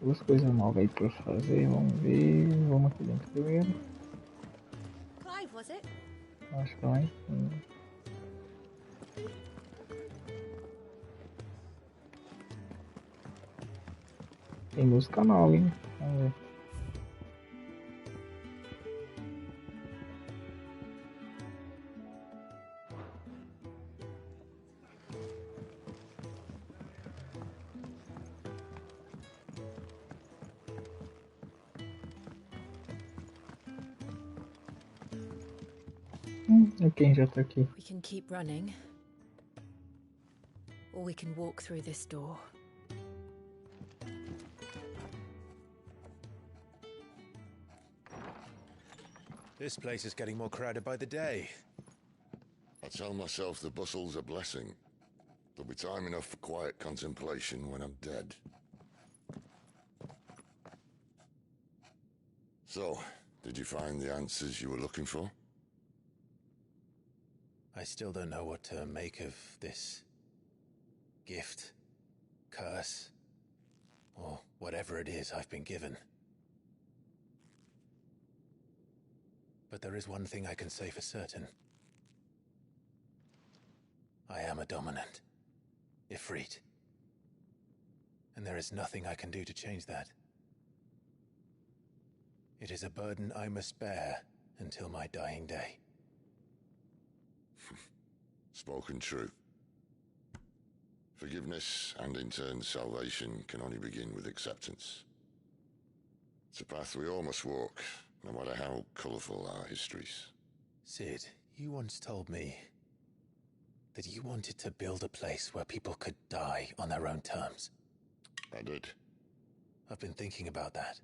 duas coisas novas aí pra fazer. Vamos ver. Vamos aqui dentro primeiro. Clive, was it? Acho que lá em cima. Tem música nova, hein? Vamos ver. E quem já tá aqui? We can keep running. Or we can walk through this door. This place is getting more crowded by the day. I tell myself the bustle's a blessing. There'll be time enough for quiet contemplation when I'm dead. So, did you find the answers you were looking for? I still don't know what to make of this gift, curse, or whatever it is I've been given. But there is one thing I can say for certain. I am a dominant, Ifrit. And there is nothing I can do to change that. It is a burden I must bear until my dying day. Spoken true. Forgiveness and in turn salvation can only begin with acceptance. It's a path we all must walk, no matter how colourful our histories. Sid, you once told me that you wanted to build a place where people could die on their own terms. I did. I've been thinking about that.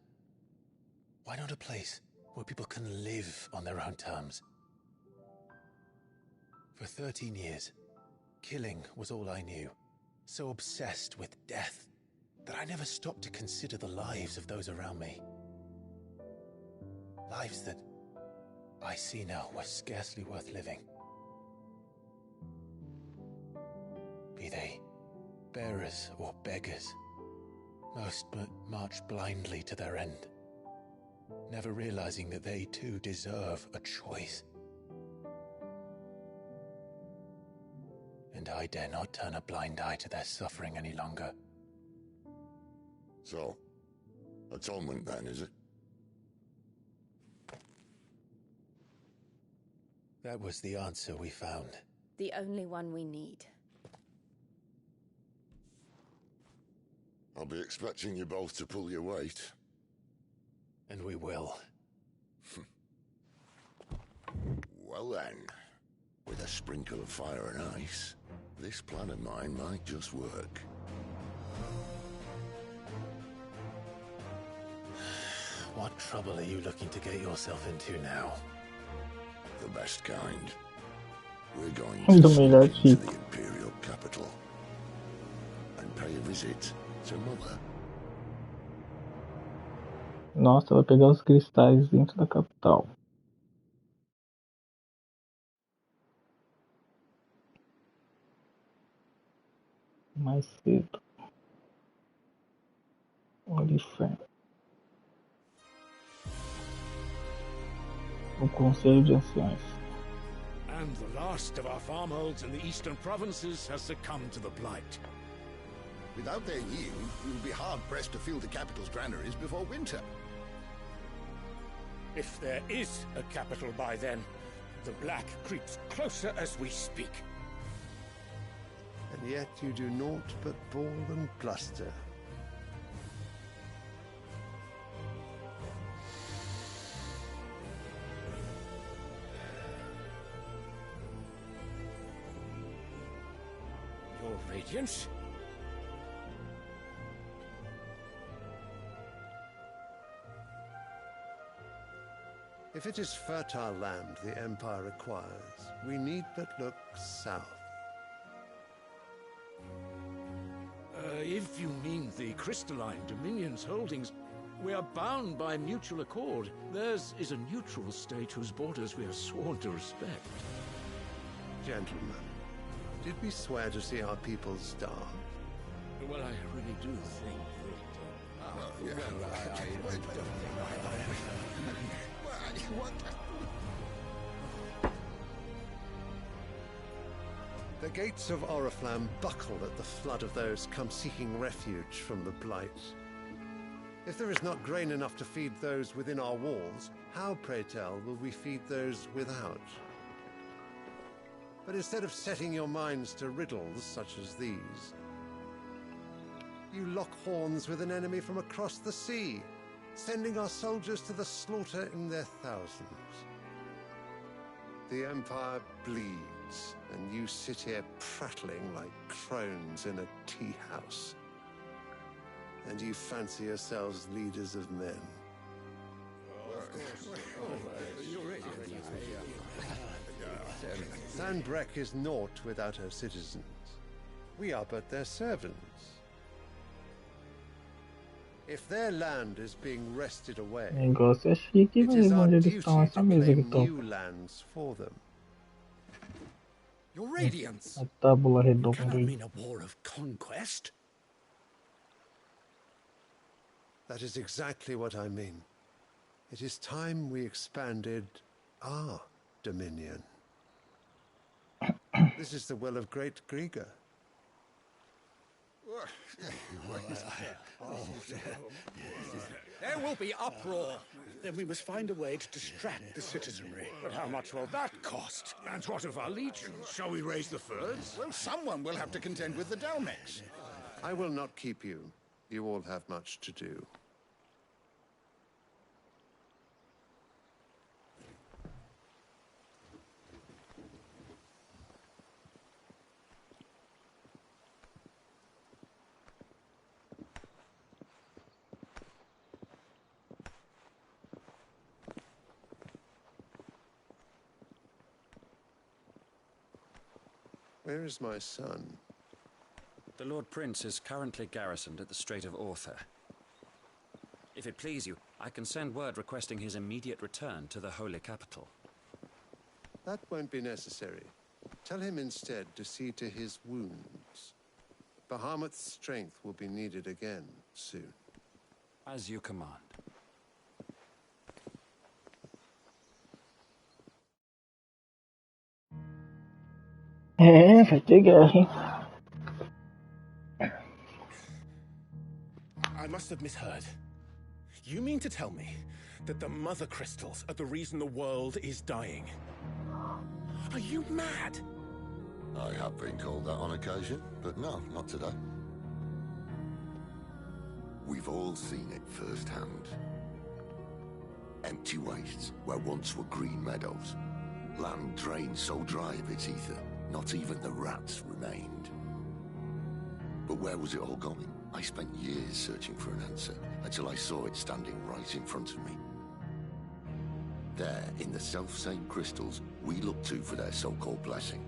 Why not a place where people can live on their own terms? For 13 years, killing was all I knew. So obsessed with death that I never stopped to consider the lives of those around me. Lives that I see now were scarcely worth living. Be they bearers or beggars, most march blindly to their end, never realizing that they too deserve a choice. And I dare not turn a blind eye to their suffering any longer. So, atonement then, is it? That was the answer we found. The only one we need. I'll be expecting you both to pull your weight. And we will. Well then, with a sprinkle of fire and ice, this plan of mine might just work. What trouble are you looking to get yourself into now? The best kind. We're going The to sneak melhor into tipo. the Imperial capital and pay a visit to Mother. Nossa, vai pegar os cristais dentro da capital. Mais cedo. Olifé. O Conselho de Anciões. And the last of our farmholds in the eastern provinces has succumbed to the blight. Without their yield, we will be hard-pressed to fill the capital's granaries before winter. If there is a capital by then, the black creeps closer as we speak. And yet you do naught but ball and bluster. Your Radiance? If it is fertile land the Empire requires, we need but look south. If you mean the crystalline Dominion's holdings, we are bound by mutual accord. Theirs is a neutral state whose borders we are sworn to respect. Gentlemen, did we swear to see our people starve? Well, I really do think The gates of Oriflamme buckle at the flood of those come seeking refuge from the blight. If there is not grain enough to feed those within our walls, how, pray tell, will we feed those without? But instead of setting your minds to riddles such as these, you lock horns with an enemy from across the sea, sending our soldiers to the slaughter in their thousands. The Empire bleeds, and you sit here prattling like crones in a tea house. And you fancy yourselves leaders of men. Sandbreck is naught without her citizens. We are but their servants. If their land is being wrested away, O negócio é chique, it is velho, our onde eles duty estão, essa to mesa que claim toca. new lands for them. Your Radiance! A tábula you redonda cannot aí. mean a war of conquest. That is exactly what I mean. It is time we expanded our dominion. This is the will of great Grieger. There will be uproar. Then we must find a way to distract the citizenry. But how much will that cost? And what of our legions? Shall we raise the furs? Well, someone will have to contend with the Dalmex. I will not keep you. You all have much to do. Where is my son? The Lord Prince is currently garrisoned at the Strait of Author. If it please you, I can send word requesting his immediate return to the Holy Capital. That won't be necessary. Tell him instead to see to his wounds. Bahamut's strength will be needed again soon. As you command. É, vai ter guerra, hein? I must have misheard. You mean to tell me that the mother crystals are the reason the world is dying? Are you mad? I have been called that on occasion, but no, not today. We've all seen it firsthand. Empty wastes where once were green meadows. Land drained so dry of its ether, not even the rats remained. But where was it all going? I spent years searching for an answer, until I saw it standing right in front of me. There, in the self-same crystals, we look to for their so-called blessing.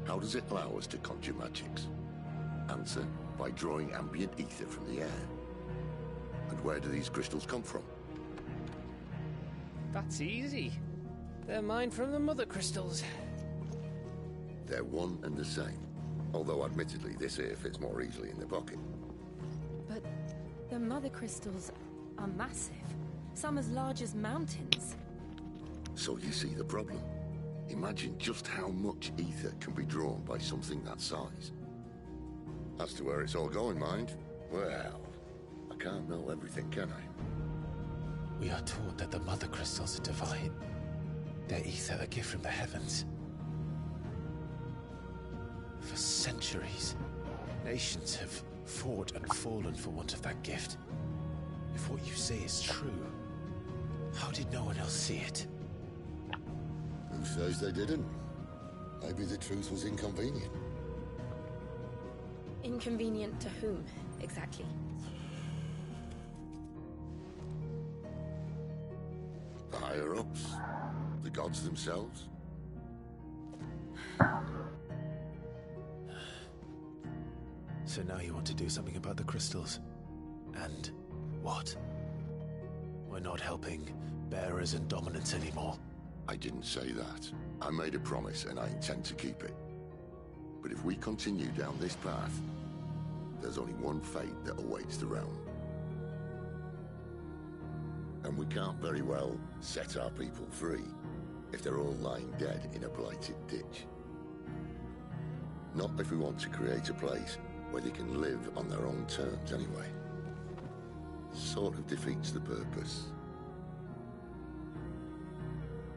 How does it allow us to conjure magics? Answer, by drawing ambient ether from the air. And where do these crystals come from? That's easy. They're mined from the mother crystals. They're one and the same. Although admittedly this here fits more easily in the pocket. But the mother crystals are massive. Some as large as mountains. So you see the problem. Imagine just how much ether can be drawn by something that size. As to where it's all going, mind, well, I can't know everything, can I? We are taught that the mother crystals are divine. Their ether a gift from the heavens. For centuries, nations have fought and fallen for want of that gift. If what you say is true, how did no one else see it? Who says they didn't? Maybe the truth was inconvenient. Inconvenient to whom, exactly? The higher-ups? The gods themselves? So now you want to do something about the crystals? And what? We're not helping bearers and dominants anymore. I didn't say that. I made a promise and I intend to keep it. But if we continue down this path, there's only one fate that awaits the realm. And we can't very well set our people free if they're all lying dead in a blighted ditch. Not if we want to create a place where they can live on their own terms anyway. Sort of defeats the purpose.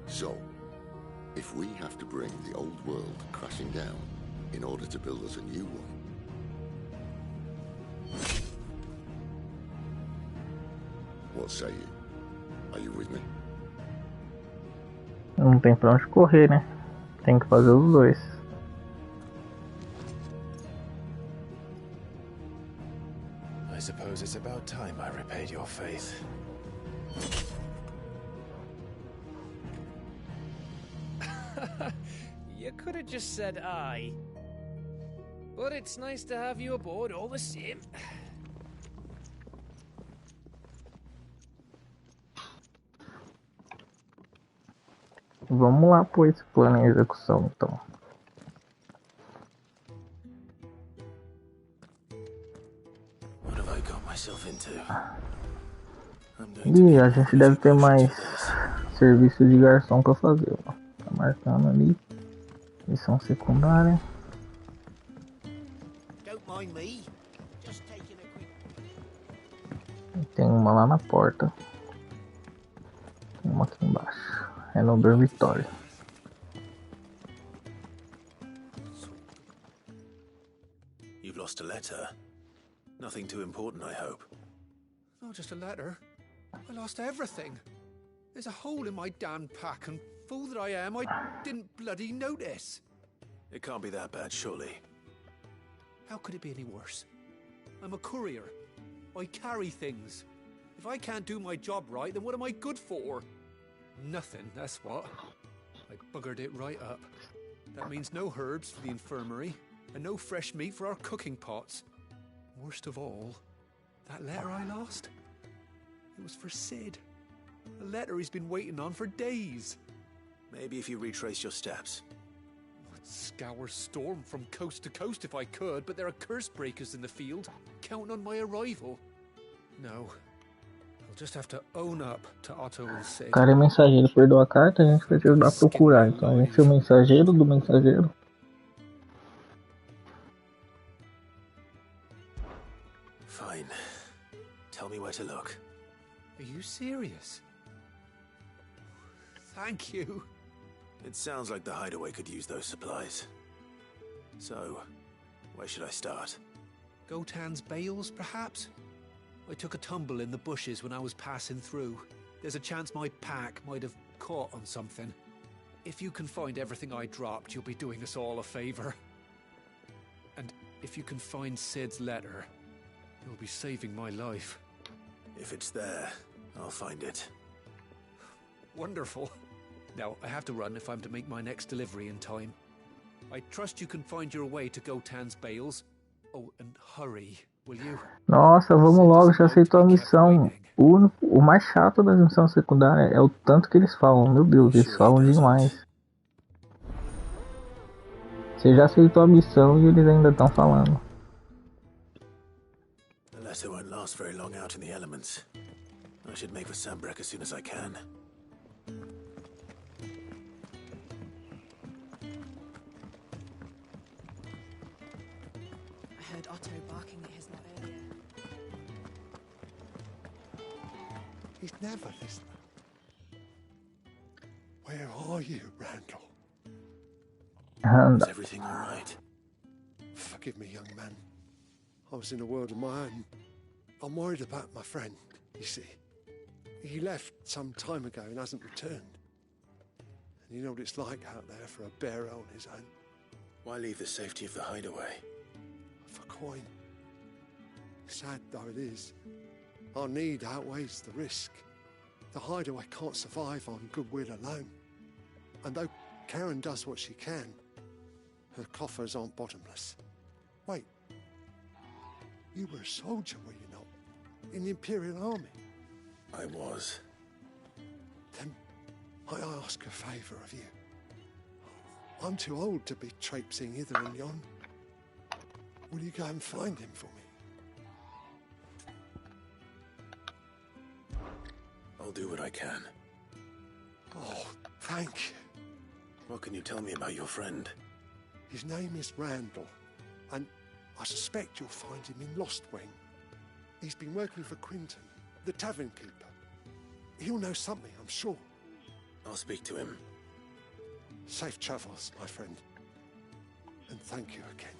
So, if we have to bring the old world crashing down in order to build us a new one, what say you? Are you with me? Não tem pra onde correr, né? Tem que fazer os dois. I suppose it's about time I repaid your faith. You could have just said aye. But it's nice to have you aboard all the same. Vamos lá pôr esse plano em execução, então. What have I got myself into? E a gente deve ter mais serviço de garçom pra fazer, ó. Tá marcando ali. Missão secundária. Don't mind me. Just taking a quick... E tem uma lá na porta. Tem uma aqui embaixo. É no dormitório. You've lost a letter. Nothing too important, I hope. Not just a letter. I lost everything. There's a hole in my damn pack, and fool that I am, I didn't bloody notice. It can't be that bad, surely. How could it be any worse? I'm a courier. I carry things. If I can't do my job right, then what am I good for? Nothing, that's what. I buggered it right up. That means no herbs for the infirmary, and no fresh meat for our cooking pots. Worst of all, that letter I lost? It was for Sid. A letter he's been waiting on for days. Maybe if you retrace your steps. I'd scour Storm from coast to coast if I could, but there are curse breakers in the field, counting on my arrival. No. I'll just have to own up to Otto and Sid. O cara é mensageiro, perdeu a carta, a gente vai te ajudar a procurar. Então a gente é o mensageiro do mensageiro. Fine. Tell me where to look. Are you serious? Thank you. It sounds like the hideaway could use those supplies. So, where should I start? Gotan's bales, perhaps? I took a tumble in the bushes when I was passing through. There's a chance my pack might have caught on something. If you can find everything I dropped, you'll be doing us all a favor. And if you can find Sid's letter, you'll be saving my life. If it's there, I'll find it. Wonderful. Now, I have to run if I'm to make my next delivery in time. I trust you can find your way to Gotan's bales. Oh, and hurry, will you? Nossa, vamos logo, já aceitou a missão. O mais chato das missões secundárias é o tanto que eles falam. Meu Deus, eles falam demais. Você já aceitou a missão e eles ainda estão falando. Unless it won't last very long out in the elements. I should make for Sambrek as soon as I can. I heard Otto barking at his lot earlier. He's never listening. Where are you, Randall? Is everything all right? Forgive me, young man. I was in a world of my own. I'm worried about my friend, you see. He left some time ago and hasn't returned. And you know what it's like out there for a bearer on his own. Why leave the safety of the hideaway? For coin. Sad though it is, our need outweighs the risk. The hideaway can't survive on goodwill alone. And though Karen does what she can, her coffers aren't bottomless. Wait, you were a soldier, were you not? In the Imperial Army? I was. Then I ask a favour of you. I'm too old to be traipsing hither and yon. Will you go and find him for me? I'll do what I can. Oh, thank you. What can you tell me about your friend? His name is Randall, and I suspect you'll find him in Lostwing. He's been working for Quinton, the tavern keeper. He'll know something, I'm sure. I'll speak to him. Safe travels, my friend. And thank you again.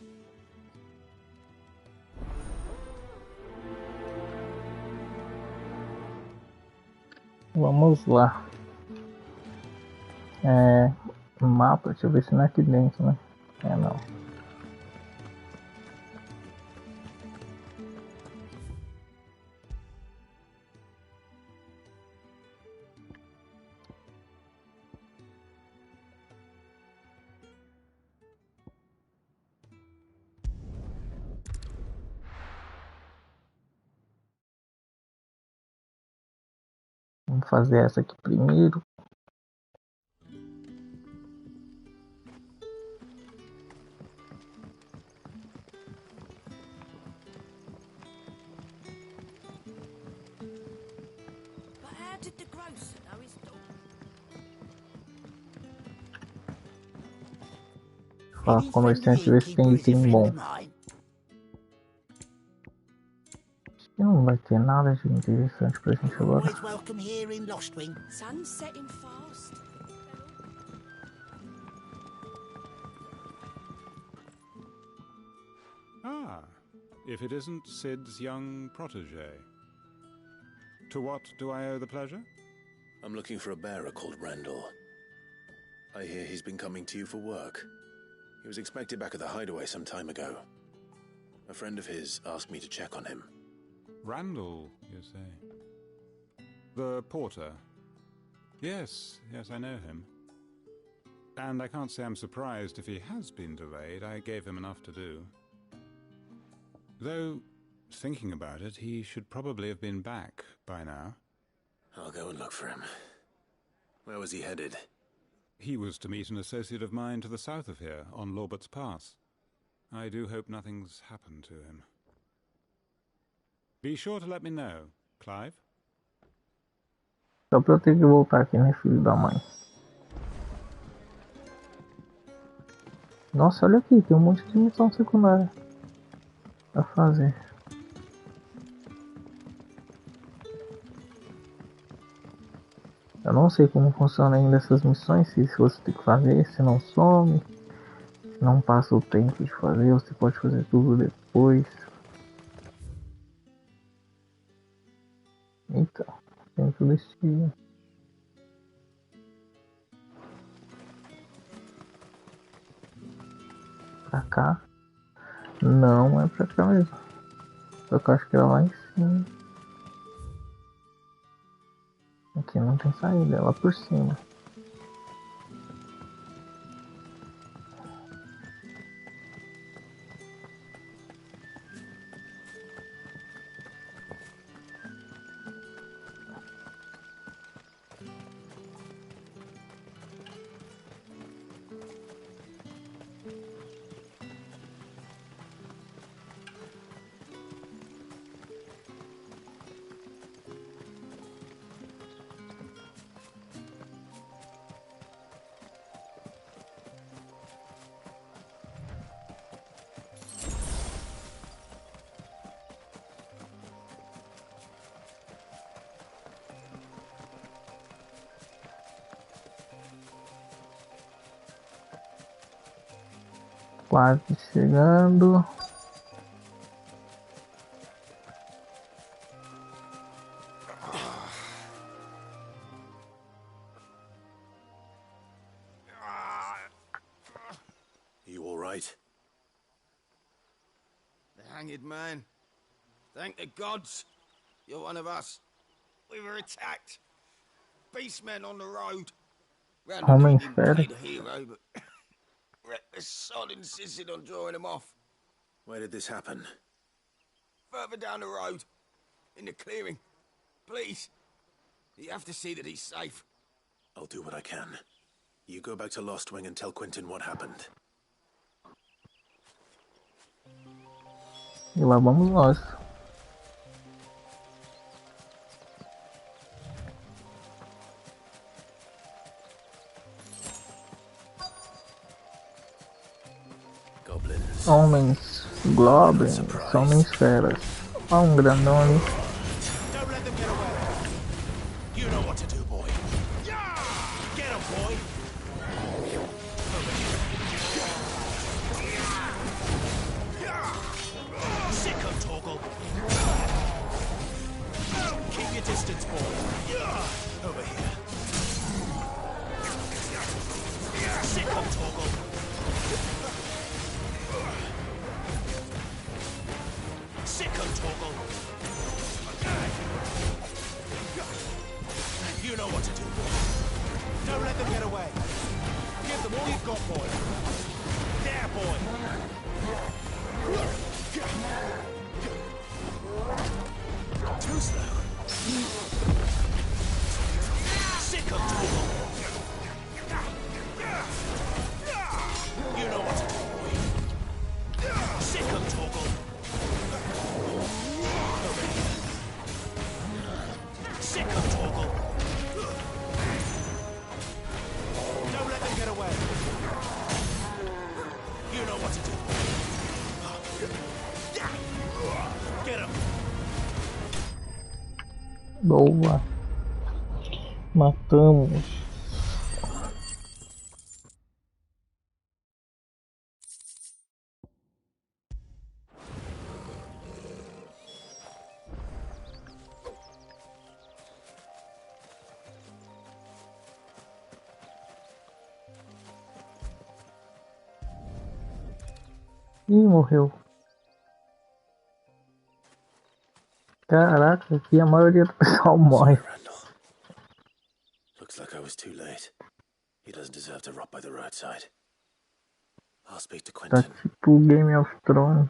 Vamos lá. Mapa, deixa eu ver se não é aqui dentro, né? Não. Vamos fazer essa aqui primeiro. Falar com o comerciante, ver se tem item bom. Acho que não vai ter nada de interessante pra gente agora. Sun's setting fast. Ah, if it isn't Sid's young protege. To what do I owe the pleasure? I'm looking for a bearer called Randall. I hear he's been coming to you for work. He was expected back at the hideaway some time ago. A friend of his asked me to check on him. Randall, you say? The porter? Yes, I know him. And I can't say I'm surprised if he has been delayed. I gave him enough to do. Though, thinking about it, he should probably have been back by now. I'll go and look for him. Where was he headed? He was to meet an associate of mine to the south of here, on Lorbert's Pass. I do hope nothing's happened to him. Be sure to let me know, Clive. Só pra eu ter que voltar aqui, né, filho da mãe? Nossa, olha aqui, tem um monte de missão secundária pra fazer. Eu não sei como funciona ainda essas missões, se você tem que fazer, se não some, se não passa o tempo de fazer, você pode fazer tudo depois. Então, tem tudo esse... Pra cá? Não é pra cá mesmo. Só que eu acho que é lá em cima. Aqui não tem saída, é lá por cima. Quase chegando. You all right? The hanged man. Thank the gods. You're one of us. We were attacked. Beastmen on the road. Randall Homem didn't fera. play the hero, but reckless sod insisted on drawing him off. Where did this happen? Further down the road. In the clearing. Please. You have to see that he's safe. I'll do what I can. You go back to Lost Wing and tell Quentin what happened. E lá vamos nós. Goblins. Homens goblins, homens feras. Ó, um grandão ali. Don't let them get away. You know what to do, boy. Get him, boy. Sick of Torgal. Keep your distance, boy. Over here. Sick of Torgal. Sick of Torgal. You know what to do, boy. Don't let them get away. Give them all you've got, boy. There, boy. Too slow. Sick of Torgal. You know what to do, boy. Sick of Torgal. Sick of Torgal. Don't let them get away. You know what to do. Get him. Boa. Matamos. Ih, morreu. Caraca, aqui a maioria do pessoal morre. Looks like I was too late. He doesn't deserve to rot by the roadside. I'll speak to Tá Quentin. tipo Game of Thrones.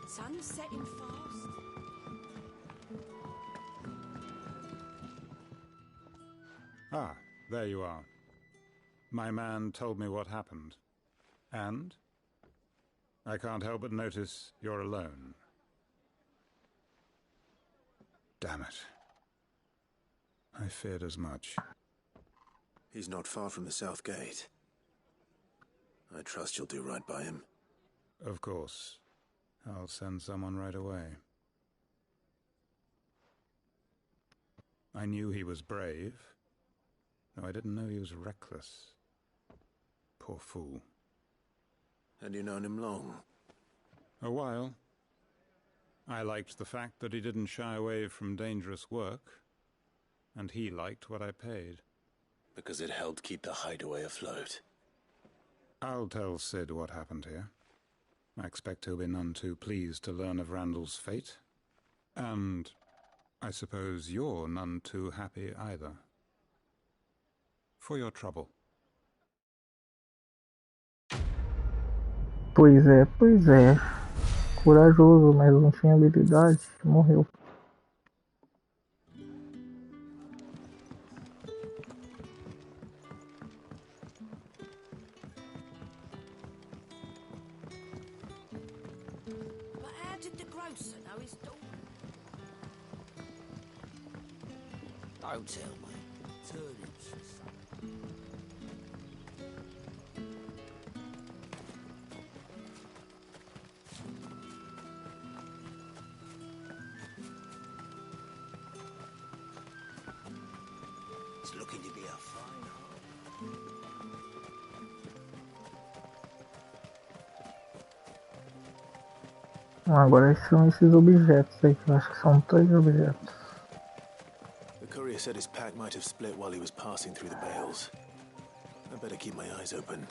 Sun's setting fast. Ah, there you are. My man told me what happened. And? I can't help but notice you're alone. Damn it. I feared as much. He's not far from the South Gate. I trust you'll do right by him. Of course. I'll send someone right away. I knew he was brave, though I didn't know he was reckless. Poor fool. And you known him long? A while. I liked the fact that he didn't shy away from dangerous work, and he liked what I paid. Because it helped keep the hideaway afloat. I'll tell Sid what happened here. I expect he'll be none too pleased to learn of Randall's fate. And I suppose you're none too happy either. For your trouble. Pois é. Corajoso, mas não tinha habilidade. Morreu. But how did the grocer know his daughter? Don't tell me. Turnips or something. It's looking to be a fine hole. Agora são esses objetos aí, que eu acho que são 3 objetos. The courier said his pack might have split while he was passing through the bales. I better keep my eyes open.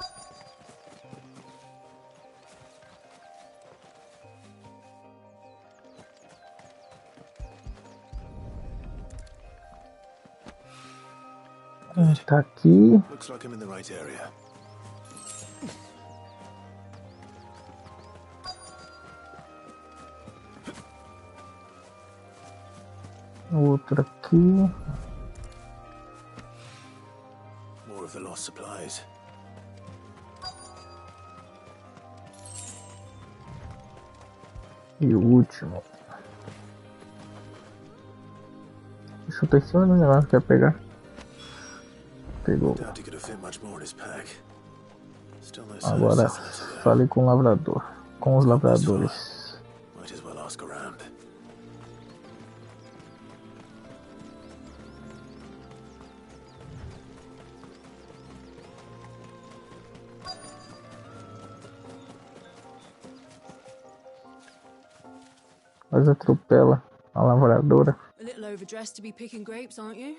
Tá aqui. Looks like I'm in the right area. Outro aqui. More of the lost supplies. E o último. Deixa eu ter em cima do negócio, quer pegar? Pegou. Doubt he could have fit much more in his pack. Still no sign of Agora settlers there. falei com o lavrador. Com os lavradores. Might as well ask around. Mas atropela a lavradora. A little overdressed to be picking grapes, aren't you?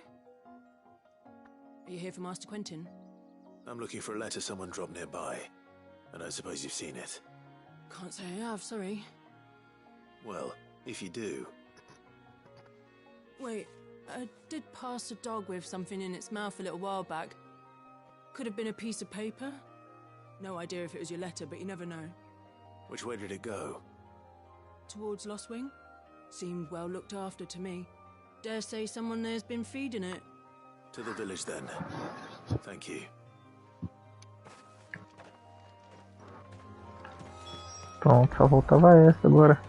Are you here for Master Quentin? I'm looking for a letter someone dropped nearby. And I suppose you've seen it. Can't say I have, sorry. Well, if you do... Wait, I did pass a dog with something in its mouth a little while back. Could have been a piece of paper. No idea if it was your letter, but you never know. Which way did it go? Towards Lost Wing? Seemed well looked after to me. Dare say someone there's been feeding it. To the village then. Thank you. Pronto, só faltava essa agora.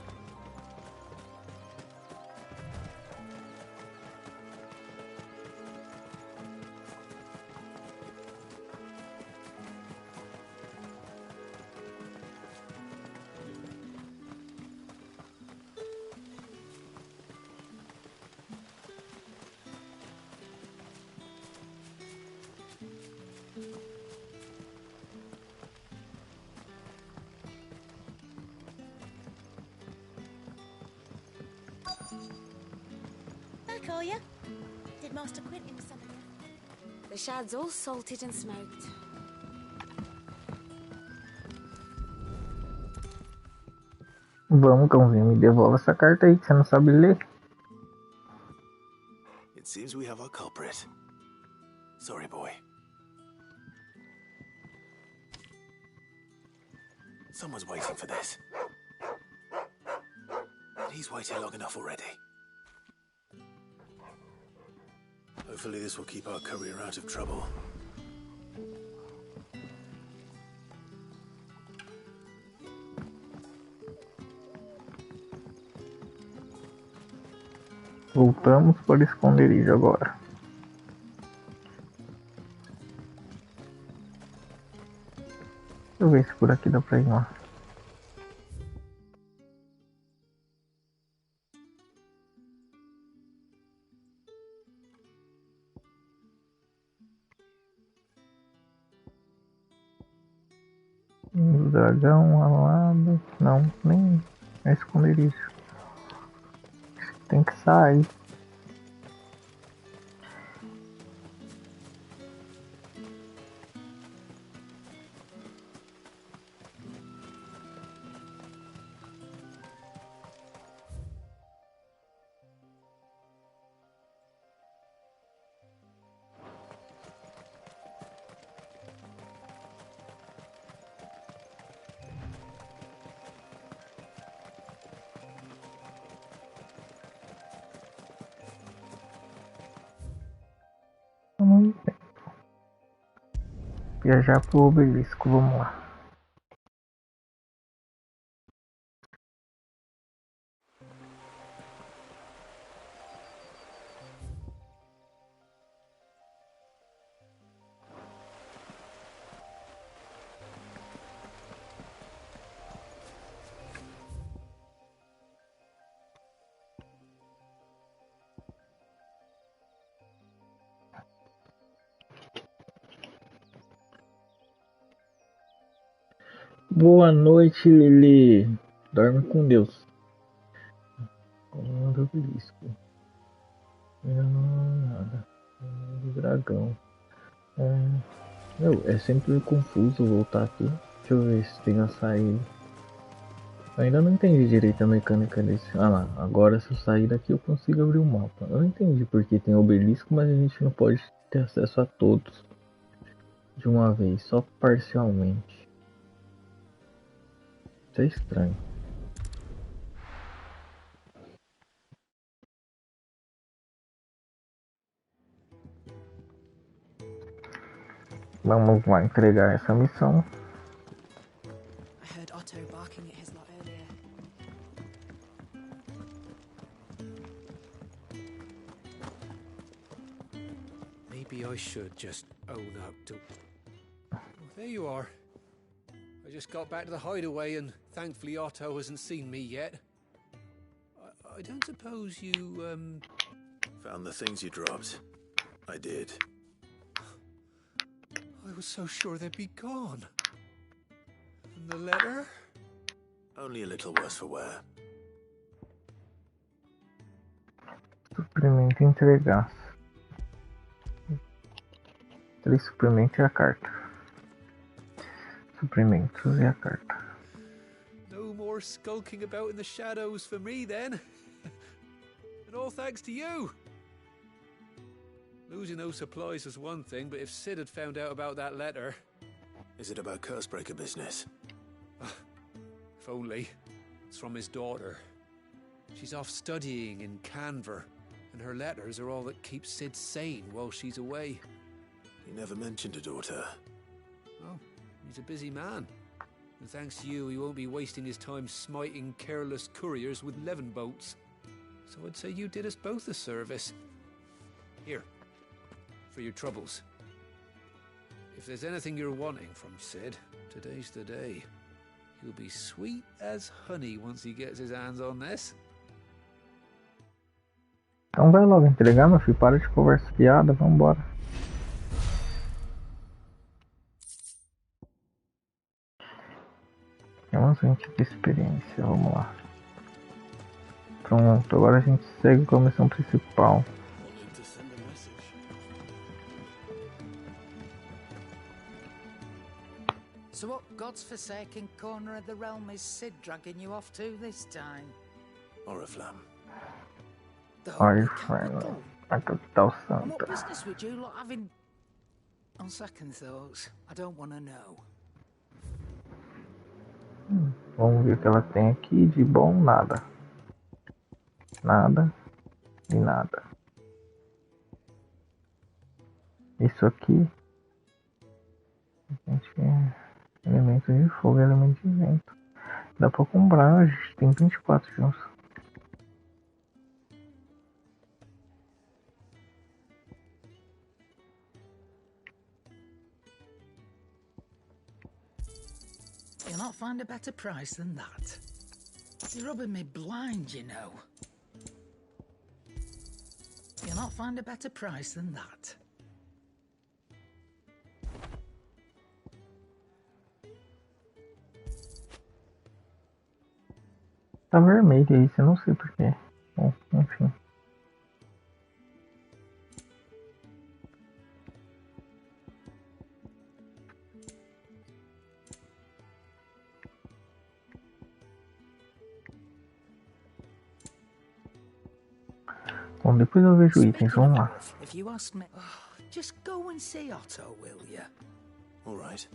Back, are you? Did Master Quentin something? The shad's all salted and smoked. Vamos, cãozinho, me devolve essa carta aí que você não sabe ler. It seems we have our culprit. Sorry, boy. Someone's waiting for this. And he's waited long enough already. Hopefully this will keep our courier out of trouble. Voltamos para o esconderijo agora. Deixa eu ver se por aqui dá pra ir lá. O dragão alado. Não, nem é esconderijo. Tem que sair. Viajar pro obelisco, vamos lá. Boa noite, Lili. Dorme com Deus. Do obelisco. Nada. Do dragão. É sempre confuso voltar aqui. Deixa eu ver se tem a saída. Eu ainda não entendi direito a mecânica desse. Ah lá, agora se eu sair daqui eu consigo abrir o mapa. Eu não entendi porque tem obelisco, mas a gente não pode ter acesso a todos de uma vez, só parcialmente. Isso é estranho. Vamos lá entregar essa missão. I heard Otto barking at his lot earlier. Maybe I should just own up to... Oh, there you are. I just got back to the hideaway and thankfully Otto hasn't seen me yet. I don't suppose you, Found the things you dropped. I did. I was so sure they'd be gone. And the letter? Only a little worse for wear. Suprimento entregar. 3 suprimentos e a carta. Suprimentos e a carta. No more skulking about in the shadows for me then. And all thanks to you. Losing those supplies was one thing, but if Sid had found out about that letter... Is it about Cursebreaker business? If only. It's from his daughter. She's off studying in Canver, and her letters are all that keep Sid sane while she's away. He never mentioned a daughter. Oh, he's a busy man. And thanks to you, he won't be wasting his time smiting careless couriers with levin bolts. So I'd say you did us both a service. Here. For your troubles. If there's anything you're wanting from Sid, today's the day. He'll be sweet as honey once he gets his hands on this. Então vai logo entregar, meu filho. Para de conversa fiada, vambora. Temos 20 de experiência, vamos lá. Pronto, agora a gente segue com a missão principal. So what God's forsaken corner of the realm is Sid dragging you off to this time? Oriflamme. Oriflamme, a capital And what santa. business would you lot having... On second thoughts, I don't want to know. Vamos ver o que ela tem aqui de bom, nada. Nada e nada. Isso aqui. Elementos de fogo e elementos de vento. Dá pra comprar, a gente tem 24 juntos. You'll not find a better price than that. You're rubbing me blind, you know. You'll not find a better price than that. tá vermelho isso, eu não sei porquê. Bom, enfim. Bom, depois eu vejo itens, vamos lá. If you ask me, just go and see Otto, will you? All right.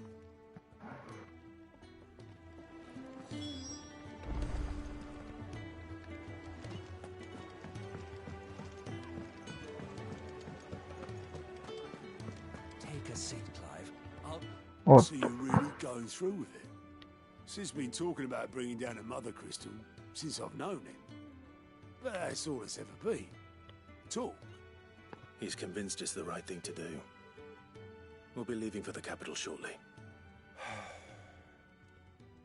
Take a seat, Clive. Oh. So you're really going through with it? Sid's been talking about bringing down a mother crystal since I've known him. But that's all it's ever been. Talk. He's convinced it's the right thing to do. We'll be leaving for the capital shortly.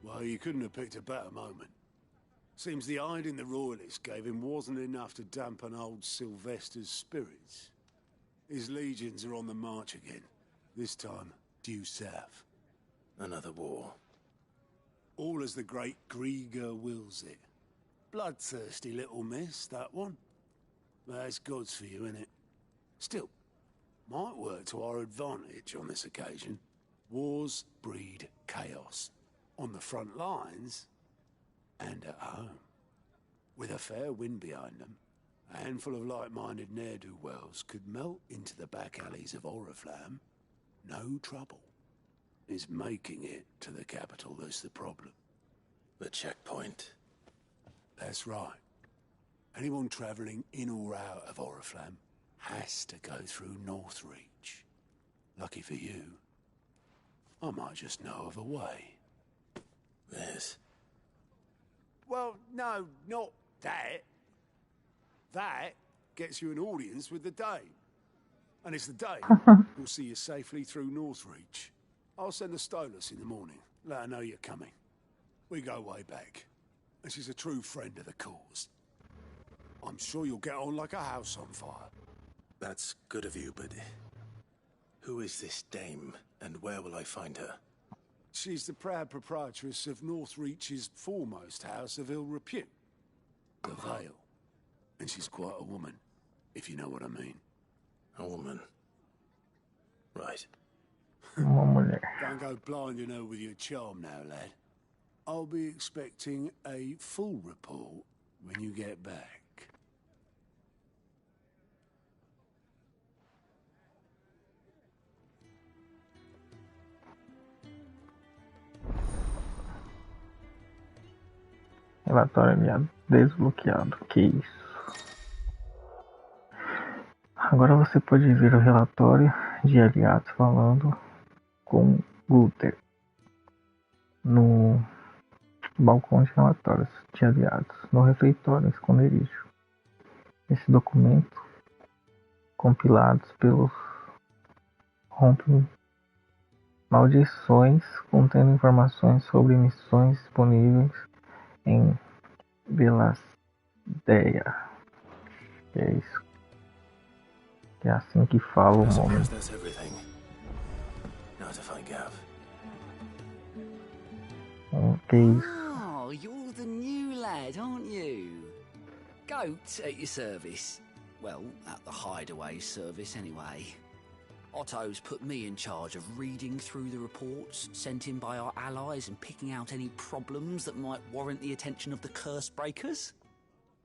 Well, you couldn't have picked a better moment. Seems the hiding the royalists gave him wasn't enough to dampen old Sylvester's spirits. His legions are on the march again, this time due south. Another war. All as the great Grieger wills it. Bloodthirsty little miss, that one. That's God's for you, innit? Still, might work to our advantage on this occasion. Wars breed chaos. On the front lines, and at home. With a fair wind behind them, a handful of like-minded ne'er-do-wells could melt into the back alleys of Oriflamme. No trouble. It's making it to the capital that's the problem. The checkpoint. That's right. Anyone travelling in or out of Oriflamme has to go through Northreach. Lucky for you, I might just know of a way. Yes. Well, no, not that. That gets you an audience with the Dame. And it's the Dame who'll see you safely through Northreach. I'll send the Stolas in the morning. Let her know you're coming. We go way back. And she's a true friend of the cause. I'm sure you'll get on like a house on fire. That's good of you, but who is this Dame, and where will I find her? She's the proud proprietress of Northreach's foremost house of ill repute, the Vale. And she's quite a woman, if you know what I mean. A woman. Right. Don't go blinding her with your charm now, lad. I'll be expecting a full report when you get back. Relatório aliado desbloqueado. Que isso? Agora você pode ver o relatório de aliados falando com Guter no balcão de relatórios de aliados no refeitório esconderijo. Esse documento, compilados pelos rompem maldições, contendo informações sobre missões disponíveis em Belasteia. Que é isso. Que é assim que fala o nome. Que é isso. Oh, you're the new lad, aren't you? Goat at your service. Well, at the hideaway service anyway. Otto's put me in charge of reading through the reports sent in by our allies and picking out any problems that might warrant the attention of the curse breakers.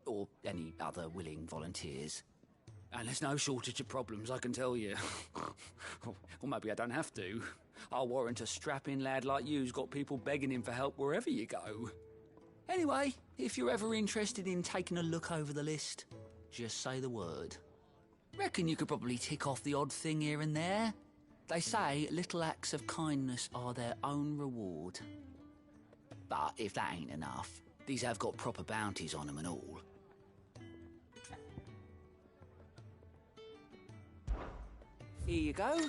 Or any other willing volunteers. And there's no shortage of problems, I can tell you. Or maybe I don't have to. I'll warrant a strapping lad like you's got people begging him for help wherever you go. Anyway, if you're ever interested in taking a look over the list, just say the word. Reckon you could probably tick off the odd thing here and there. They say little acts of kindness are their own reward. But if that ain't enough, these have got proper bounties on them and all. Here you go.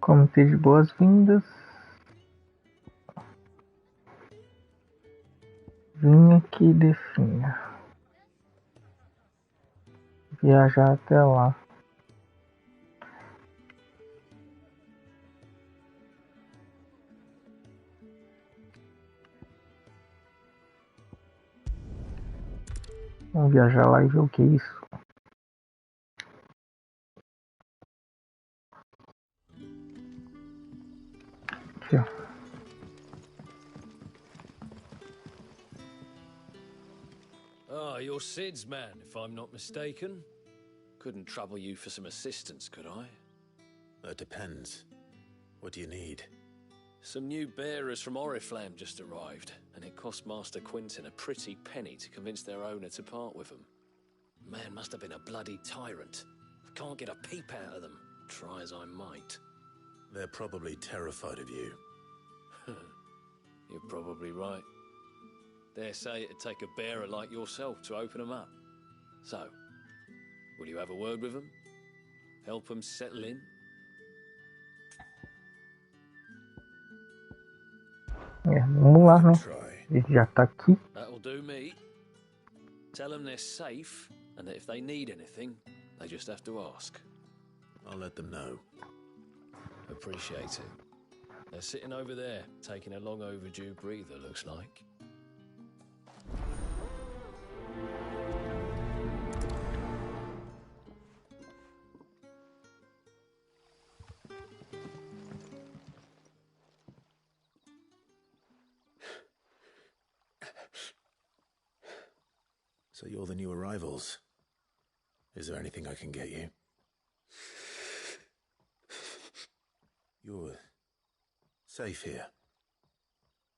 Comitê de boas-vindas. Vinha que defina. Viajar até lá. Vamos viajar lá e ver o que é isso. Aqui, ó. Ah, you're Sid's man, if I'm not mistaken. Couldn't trouble you for some assistance, could I? That depends. What do you need? Some new bearers from Oriflamme just arrived, and it cost Master Quentin a pretty penny to convince their owner to part with them. Man must have been a bloody tyrant. I can't get a peep out of them, try as I might. They're probably terrified of you. You're probably right. Dare say it'd take a bearer like yourself to open them up. So, will you have a word with them? Help them settle in? Vamos lá, né? Ele já tá aqui. That'll do me. Tell them they're safe, and that if they need anything, they just have to ask. I'll let them know. Appreciate it. They're sitting over there, taking a long overdue breather, looks like. So you're the new arrivals. Is there anything I can get you? You're safe here.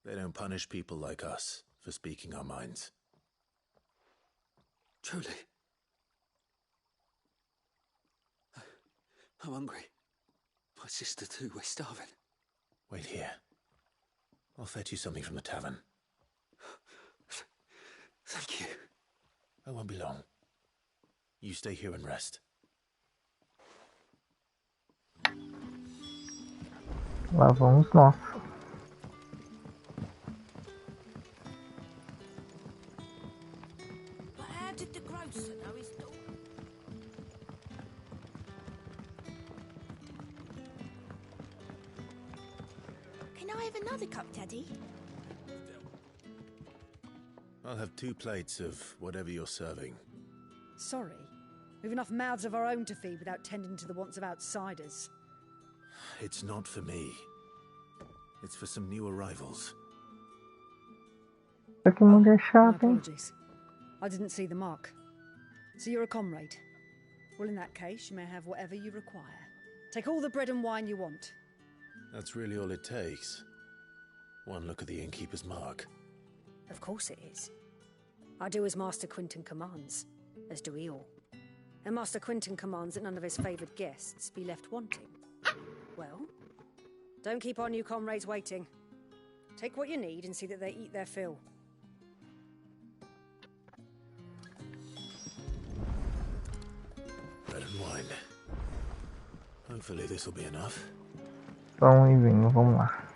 They don't punish people like us for speaking our minds. Truly. I'm hungry. My sister too, we're starving. Wait here. I'll fetch you something from the tavern. Thank you. I won't be long. You stay here and rest. Lá vamos nós. But how did the grocer know his daughter? Can I have another cup, Daddy? I'll have 2 plates of whatever you're serving. Sorry. We've enough mouths of our own to feed without tending to the wants of outsiders. It's not for me. It's for some new arrivals. Que mulher My chata, hein? apologies. I didn't see the mark. So you're a comrade. Well, in that case, you may have whatever you require. Take all the bread and wine you want. That's really all it takes. One look at the innkeeper's mark. Of course it is. I do as Master Quentin commands, as do we all. And Master Quentin commands that none of his favoured guests be left wanting. Well, don't keep our new comrades waiting. Take what you need and see that they eat their fill. Bread and wine. Hopefully this will be enough. Pão e vinho, vamos lá.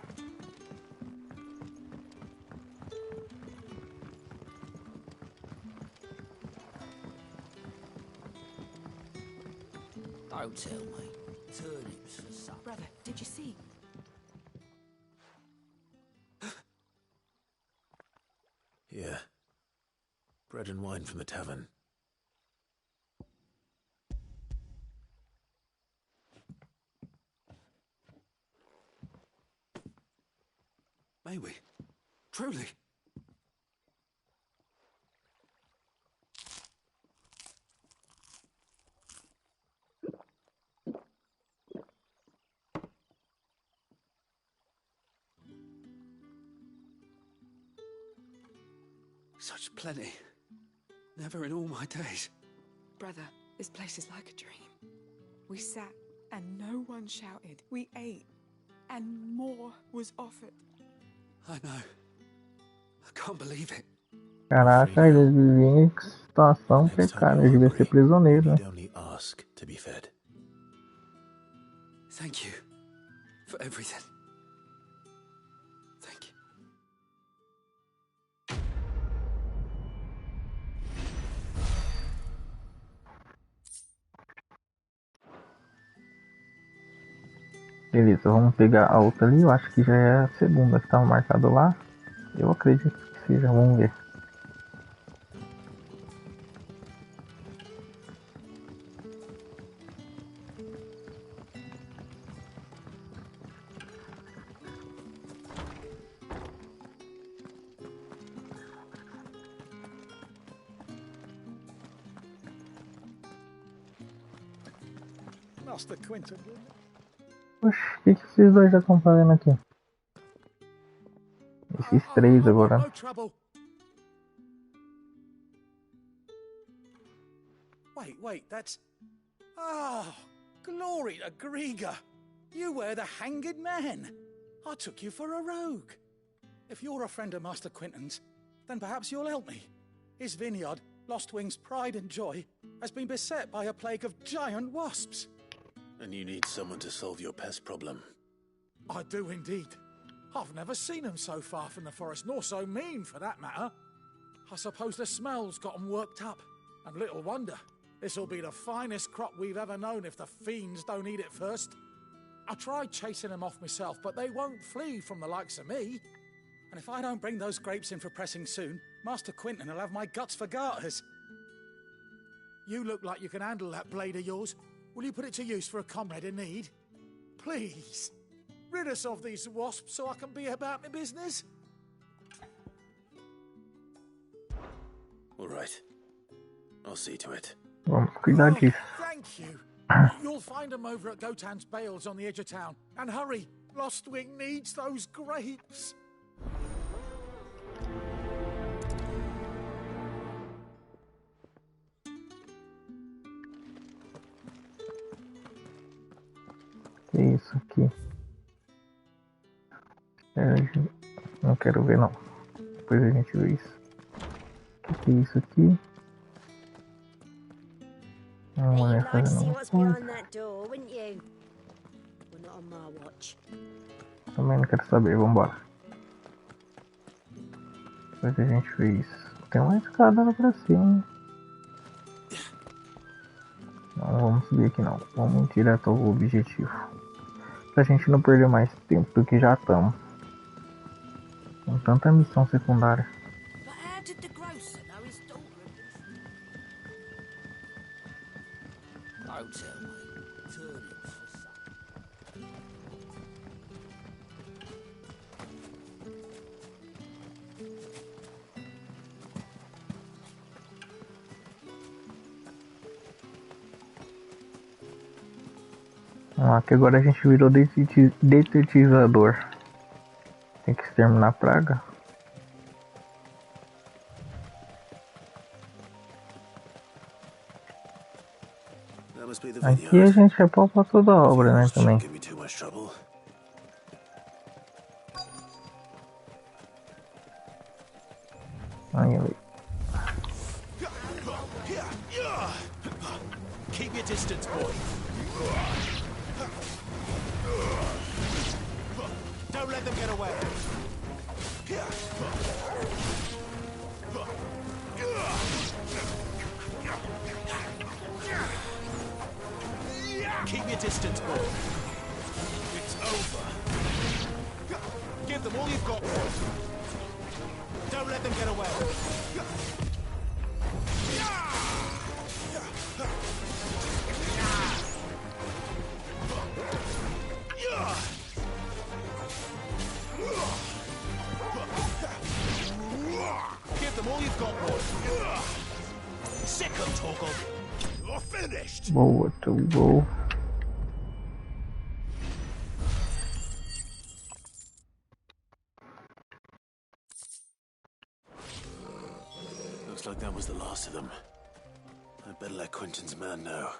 Don't tell me. Turnips for supper. Brother, did you see? Here. Bread and wine from the tavern. May we? Truly? Such plenty. Never in all my days. Brother, this place is like a dream. We sat and no one shouted. We ate and more was offered. I know. I can't believe it. Caraca, eles viviam em situação precária, ele devia ser prisioneiro, né? You'd only ask to be fed. Thank you for everything. Thank you. Beleza, vamos pegar a outra ali. Eu acho que já é a segunda que estava marcado lá. Eu acredito que seja, vamos ver. Master Quinton. Oxe, o que esses dois já estão fazendo aqui? Esses três agora. No trouble. Wait, that's... Oh, glory to Grieger. You were the hanged man. I took you for a rogue. If you're a friend of Master Quinton's, then perhaps you'll help me. His vineyard, Lostwing's pride and joy, has been beset by a plague of giant wasps. And you need someone to solve your pest problem. I do indeed. I've never seen them so far from the forest, nor so mean, for that matter. I suppose the smell's got them worked up. And little wonder. This'll be the finest crop we've ever known if the fiends don't eat it first. I tried chasing them off myself, but they won't flee from the likes of me. And if I don't bring those grapes in for pressing soon, Master Quinton will have my guts for garters. You look like you can handle that blade of yours. Will you put it to use for a comrade in need? Please. Rid us of these wasps so I can be about my business. All right. I'll see to it. Vamos cuidar disso. Thank you. You'll find them over at Gotan's Bales on the edge of town. And hurry, Lostwing needs those grapes. Que isso aqui? Não quero ver não. Depois a gente vê isso. O que é isso aqui? Uma mulher fazendo uma coisa. Também não quero saber, vambora. Depois a gente vê isso. Tem uma escada lá pra cima. Não vamos subir aqui não. Vamos direto ao objetivo. Pra gente não perder mais tempo do que já estamos. Com tanta missão secundária. Aqui agora a gente virou detetizador. Tem que exterminar a praga. Aqui a gente repoupa toda a obra, né, também. Aí, Keep your distance, boy. Don't let them get away. Keep your distance, boy. It's over. Give them all you've got, boy. Don't let them get away. Give them all you've got, boy. Sick of Torgal. You're finished. Boa, Torgal. Looks like that was the last of them. I'd better let Quinton's man know.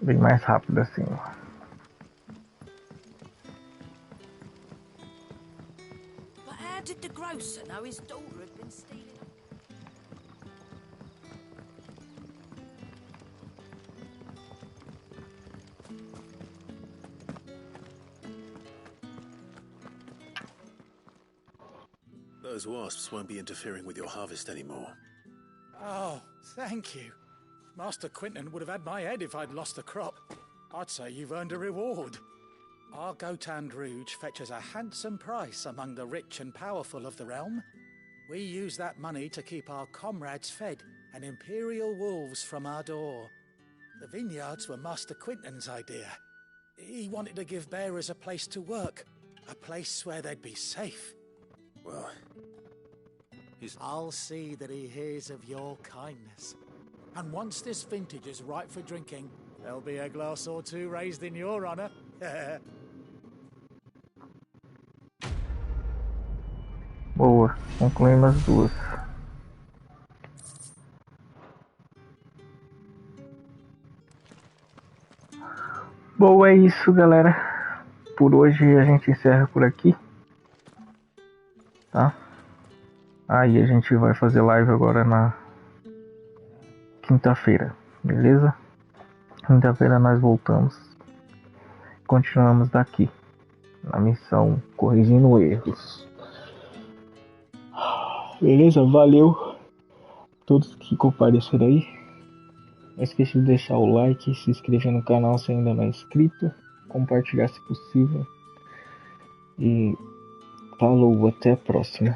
Bem mais rápido assim. But how did the grocer know his daughter had been stealing? Those wasps won't be interfering with your harvest anymore. Oh, thank you. Master Quinton would have had my head if I'd lost the crop. I'd say you've earned a reward. Our Gotand Rouge fetches a handsome price among the rich and powerful of the realm. We use that money to keep our comrades fed and imperial wolves from our door. The vineyards were Master Quinton's idea. He wanted to give bearers a place to work, a place where they'd be safe. Well, I'll see that he hears of your kindness. And once this vintage is ripe for drinking, there'll be a glass or two raised in your honor. Boa, concluímos as duas. Bom, é isso, galera. Por hoje a gente encerra por aqui. Tá? Aí a gente vai fazer live agora na quinta-feira, beleza? Quinta-feira nós voltamos. Continuamos daqui, na missão Corrigindo Erros. Beleza? Valeu a todos que compareceram aí. Não esqueça de deixar o like, se inscrever no canal se ainda não é inscrito, compartilhar se possível. E falou, até a próxima.